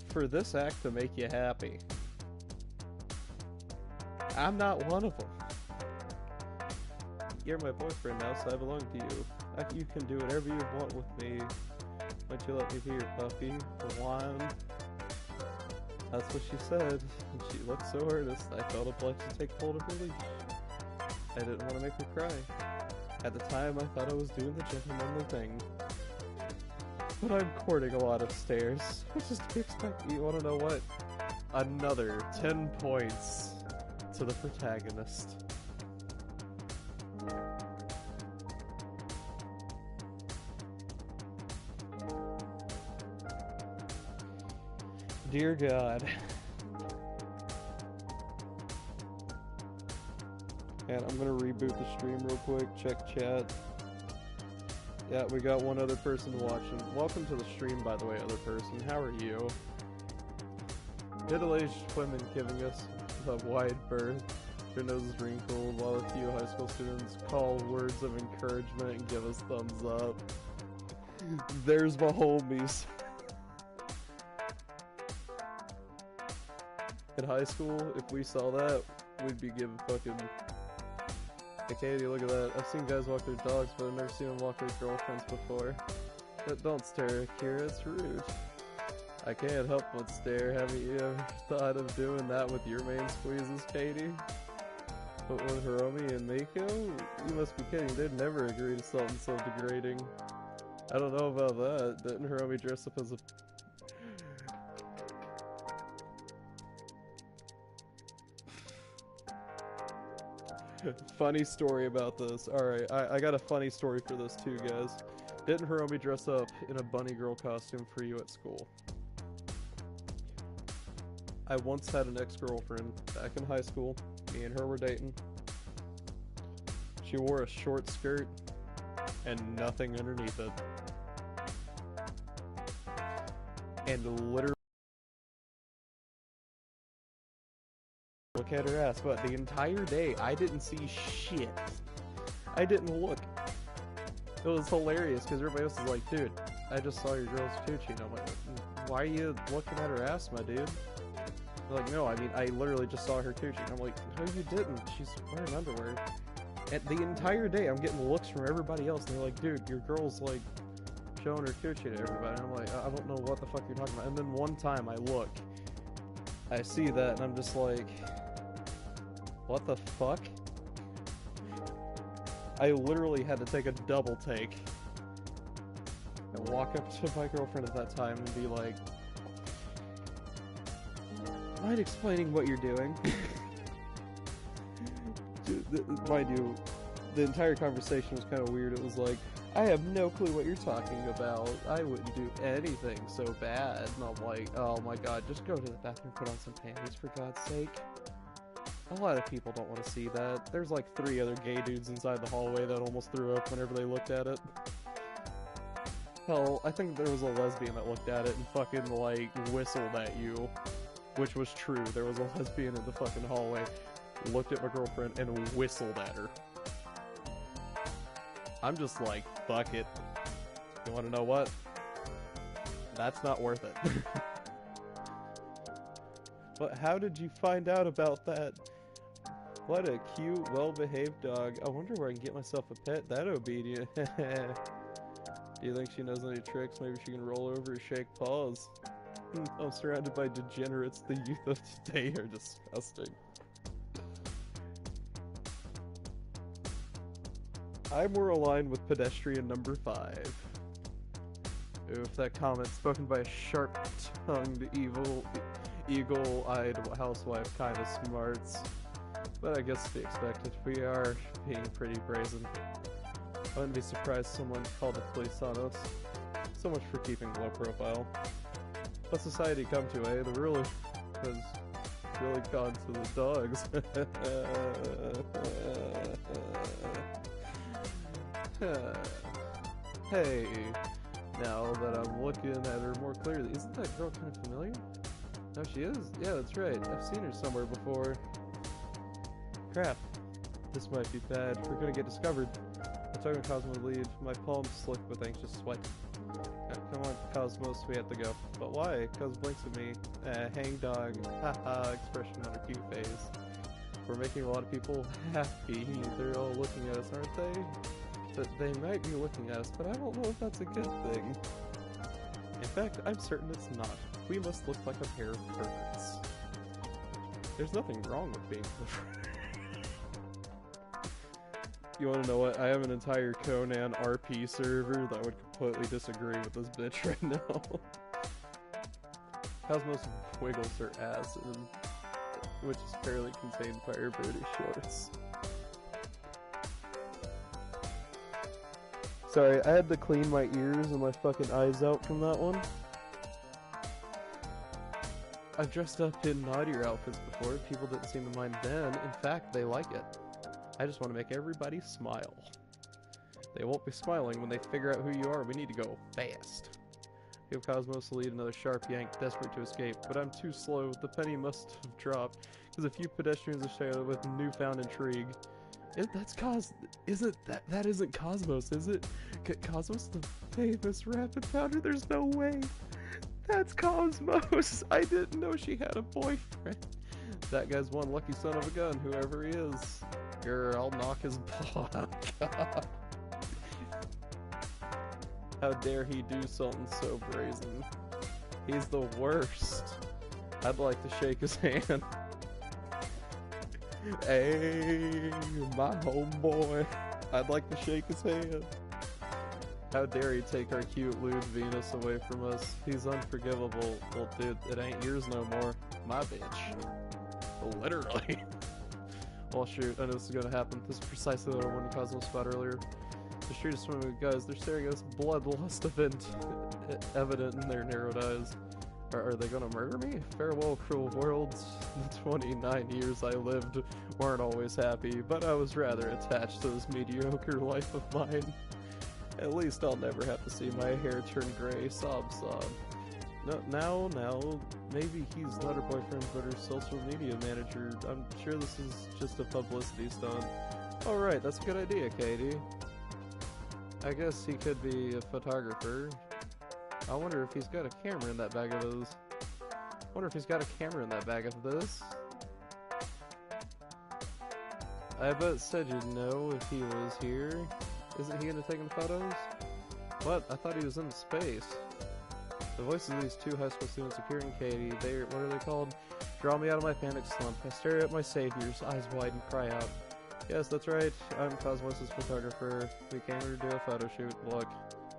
for this act to make you happy. I'm not one of them. You're my boyfriend now, so I belong to you. You can do whatever you want with me. Won't you let me be your puppy for one? That's what she said, and she looked so earnest, I felt obliged to take hold of her leash. I didn't want to make her cry. At the time, I thought I was doing the gentlemanly thing. But I'm courting a lot of stares, which is to be expected. You want to know what? Another 10 points to the protagonist. Dear God. And I'm gonna reboot the stream real quick, check chat. Yeah, we got one other person watching. Welcome to the stream, by the way, other person. How are you? Middle-aged women giving us a wide berth, their noses wrinkled, while a few high school students call words of encouragement and give us thumbs up. There's my homies. In high school, if we saw that, we'd be giving fucking... Hey Katie, look at that. I've seen guys walk their dogs, but I've never seen them walk their girlfriends before. But don't stare, Kira, it's rude. I can't help but stare. Haven't you ever thought of doing that with your main squeezes, Katie? But with Hiromi and Miko? You must be kidding, they'd never agree to something so degrading. I don't know about that. Didn't Hiromi dress up as a... Funny story about this. Alright, I got a funny story for this too, guys. Didn't Hiromi dress up in a bunny girl costume for you at school? I once had an ex-girlfriend back in high school. Me and her were dating. She wore a short skirt and nothing underneath it. And literally look at her ass, but the entire day I didn't see shit. I didn't look. It was hilarious because everybody else was like, dude, I just saw your girl's coochie. And I'm like, why are you looking at her ass, my dude? They're like, no, I mean, I literally just saw her coochie. And I'm like, no, you didn't. She's wearing underwear. And the entire day I'm getting looks from everybody else, and they're like, dude, your girl's like showing her coochie to everybody. And I'm like, I don't know what the fuck you're talking about. And then one time I look, I see that, and I'm just like, what the fuck? I literally had to take a double take and walk up to my girlfriend at that time and be like, mind explaining what you're doing? mind you, the entire conversation was kind of weird. It was like, I have no clue what you're talking about. I wouldn't do anything so bad. And I'm like, oh my god, just go to the bathroom, put on some panties for God's sake. A lot of people don't want to see that. There's like 3 other gay dudes inside the hallway that almost threw up whenever they looked at it. Hell, I think there was a lesbian that looked at it and fucking like whistled at you. Which was true. There was a lesbian in the fucking hallway, looked at my girlfriend and whistled at her. I'm just like, fuck it. You wanna know what? That's not worth it. But how did you find out about that? What a cute, well-behaved dog. I wonder where I can get myself a pet that obedient. Do you think she knows any tricks? Maybe she can roll over or shake paws. I'm surrounded by degenerates. The youth of today are disgusting. I'm more aligned with pedestrian number 5. Oof, that comment spoken by a sharp-tongued, eagle-eyed housewife kinda smarts. But I guess to be expected, we are being pretty brazen. I wouldn't be surprised someone called the police on us. So much for keeping low profile. What society come to, eh? The really has really gone to the dogs. Hey, now that I'm looking at her more clearly, isn't that girl kind of familiar? No, she is? Yeah, that's right. I've seen her somewhere before. Crap. This might be bad. We're gonna get discovered. I took on Cosmo to lead. My palms slick with anxious sweat. Come on, Cosmos, we have to go. But why? Cos blinks at me. Hang dog. Haha, expression on her cute face. We're making a lot of people happy. They're all looking at us, aren't they? But they might be looking at us, but I don't know if that's a good thing. In fact, I'm certain it's not. We must look like a pair of perverts. There's nothing wrong with being perverted. You wanna know what? I have an entire Conan RP server that would completely disagree with this bitch right now. Cosmos wiggles her ass, which is fairly contained by her booty shorts. Sorry, I had to clean my ears and my fucking eyes out from that one. I've dressed up in naughtier outfits before. People didn't seem to mind then. In fact, they like it. I just want to make everybody smile. They won't be smiling when they figure out who you are. We need to go fast. Give Cosmos to lead another sharp yank, desperate to escape, but I'm too slow. The penny must have dropped, because a few pedestrians are shadowed with newfound intrigue. That isn't Cosmos, is it? Cosmos, the famous rapid founder? There's no way. That's Cosmos. I didn't know she had a boyfriend. That guy's one lucky son of a gun, whoever he is. Grr, I'll knock his paw out. How dare he do something so brazen? He's the worst. I'd like to shake his hand. Hey, my homeboy. I'd like to shake his hand. How dare he take our cute lewd Venus away from us? He's unforgivable. Well, dude, it ain't yours no more. My bitch. Literally. Well, shoot, I know this is gonna happen. This is precisely what I wanted Cosmos about earlier. The street is swimming with guys. They're staring at us, bloodlust evident in their narrowed eyes. Are they gonna murder me? Farewell, cruel world. The 29 years I lived weren't always happy, but I was rather attached to this mediocre life of mine. At least I'll never have to see my hair turn gray. Sob, sob. No, now, maybe he's not her boyfriend, but her social media manager. I'm sure this is just a publicity stunt. Alright, that's a good idea, Katie. I guess he could be a photographer. I wonder if he's got a camera in that bag of his. I bet said you'd know if he was here. Isn't he into taking photos? What? I thought he was in space. The voices of these two high school students, Sakura and Katie, what are they called? Draw me out of my panic slump. I stare at my saviors, eyes wide, and cry out. Yes, that's right. I'm Cosmos' photographer. We came here to do a photo shoot. Look.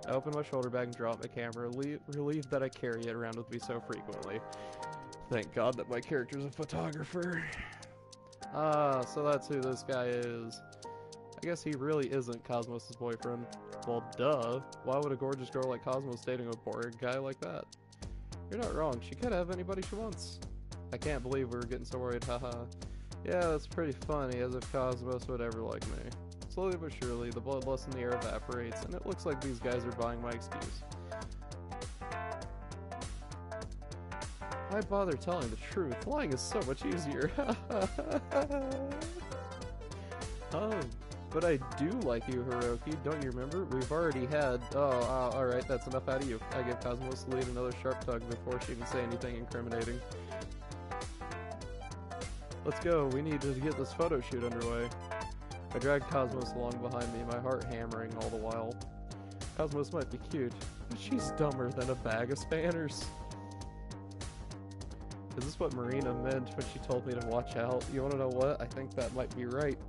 I open my shoulder bag and drop my camera, relieved that I carry it around with me so frequently. Thank God that my character's a photographer. Ah, so that's who this guy is. I guess he really isn't Cosmos' boyfriend. Well, duh. Why would a gorgeous girl like Cosmos dating a boring guy like that? You're not wrong. She could have anybody she wants. I can't believe we were getting so worried, haha. Yeah, that's pretty funny, as if Cosmos would ever like me. Slowly but surely, the bloodlust in the air evaporates, and it looks like these guys are buying my excuse. Why bother telling the truth? Lying is so much easier. Oh, but I do like you, Hiroki. Don't you remember? We've already had... Oh, alright, that's enough out of you. I give Cosmos the lead another sharp tug before she can say anything incriminating. Let's go, we need to get this photo shoot underway. I dragged Cosmos along behind me, my heart hammering all the while. Cosmos might be cute, but she's dumber than a bag of spanners. Is this what Marina meant when she told me to watch out? You wanna know what? I think that might be right.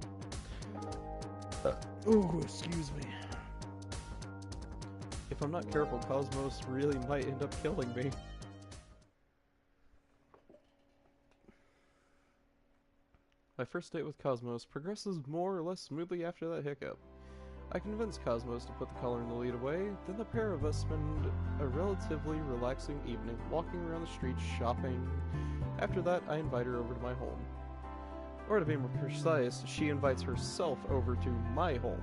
Ooh, excuse me. If I'm not careful, Cosmos really might end up killing me. My first date with Cosmos progresses more or less smoothly after that hiccup. I convince Cosmos to put the color in the lead away, then the pair of us spend a relatively relaxing evening walking around the streets shopping. After that, I invite her over to my home. Or to be more precise, she invites herself over to my home.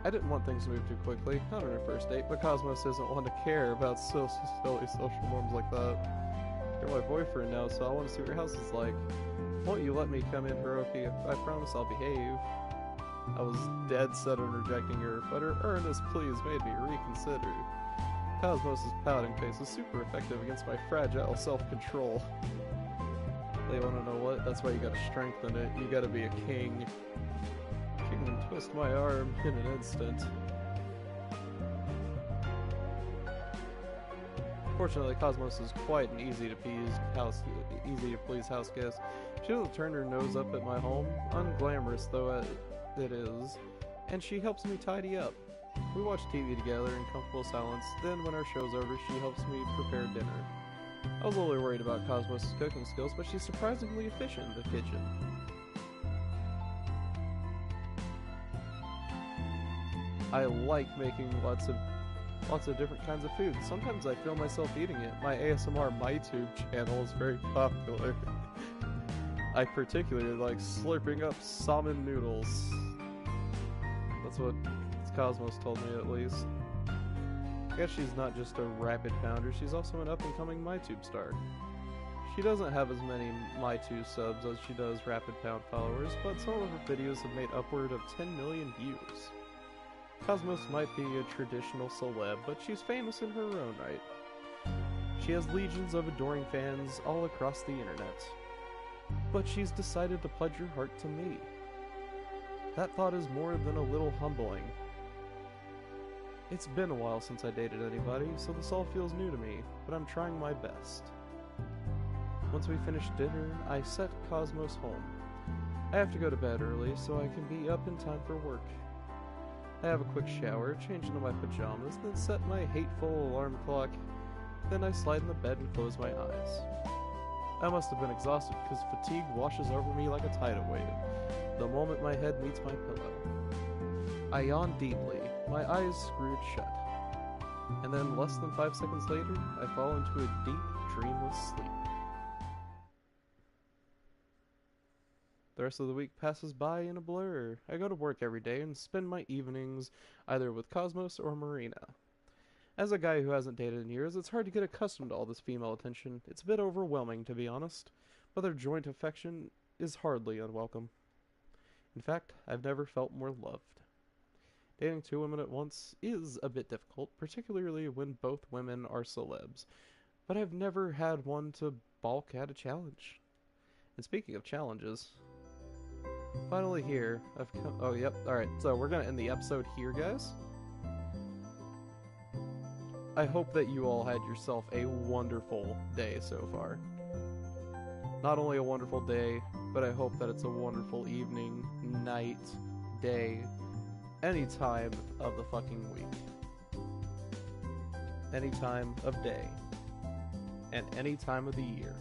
I didn't want things to move too quickly, not on our first date, but Cosmos isn't one to care about silly social norms like that. You're my boyfriend now, so I want to see what your house is like. Won't you let me come in, Hiroki? I promise I'll behave. I was dead set on rejecting her, but her earnest pleas made me reconsider. Cosmos' pouting face is super effective against my fragile self-control. They wanna know what? That's why you gotta strengthen it. You gotta be a king. She can twist my arm in an instant. Fortunately, Cosmos is quite an easy to please house guest. She doesn't turn her nose up at my home, unglamorous though it is, and she helps me tidy up. We watch TV together in comfortable silence, then when our show's over, she helps me prepare dinner. I was a little worried about Cosmos' cooking skills, but she's surprisingly efficient in the kitchen. I like making lots of different kinds of food. Sometimes I feel myself eating it. My ASMR MyTube channel is very popular. I particularly like slurping up salmon noodles. That's what Cosmos told me, at least. I guess she's not just a rapid pounder, she's also an up-and-coming MyTube star. She doesn't have as many MyTube subs as she does rapid pound followers, but some of her videos have made upward of 10 million views. Cosmos might be a traditional celeb, but she's famous in her own right. She has legions of adoring fans all across the internet. But she's decided to pledge her heart to me. That thought is more than a little humbling. It's been a while since I dated anybody, so this all feels new to me, but I'm trying my best. Once we finish dinner, I set Cosmos home. I have to go to bed early, so I can be up in time for work. I have a quick shower, change into my pajamas, then set my hateful alarm clock. Then I slide in the bed and close my eyes. I must have been exhausted because fatigue washes over me like a tidal wave, the moment my head meets my pillow. I yawn deeply, my eyes screwed shut. And then less than 5 seconds later, I fall into a deep, dreamless sleep. The rest of the week passes by in a blur. I go to work every day and spend my evenings either with Cosmos or Marina. As a guy who hasn't dated in years, it's hard to get accustomed to all this female attention. It's a bit overwhelming, to be honest, but their joint affection is hardly unwelcome. In fact, I've never felt more loved. Dating 2 women at once is a bit difficult, particularly when both women are celebs, but I've never had one to balk at a challenge. And speaking of challenges, finally here, I've come... Oh, yep, alright, so we're gonna end the episode here, guys. I hope that you all had yourself a wonderful day so far. Not only a wonderful day, but I hope that it's a wonderful evening, night, day, any time of the fucking week. Any time of day. And any time of the year.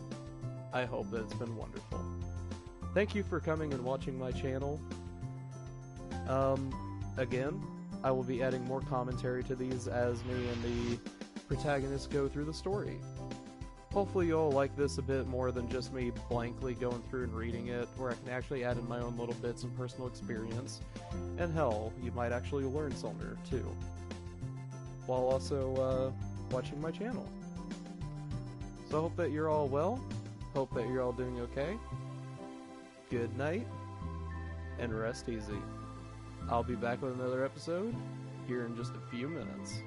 I hope that it's been wonderful. thank you for coming and watching my channel. Again, I will be adding more commentary to these as me and the protagonists go through the story. Hopefully you'll like this a bit more than just me blankly going through and reading it, where I can actually add in my own little bits and personal experience. And hell, you might actually learn something too, while also watching my channel. So I hope that you're all well, hope that you're all doing okay. Good night, and rest easy. I'll be back with another episode here in just a few minutes.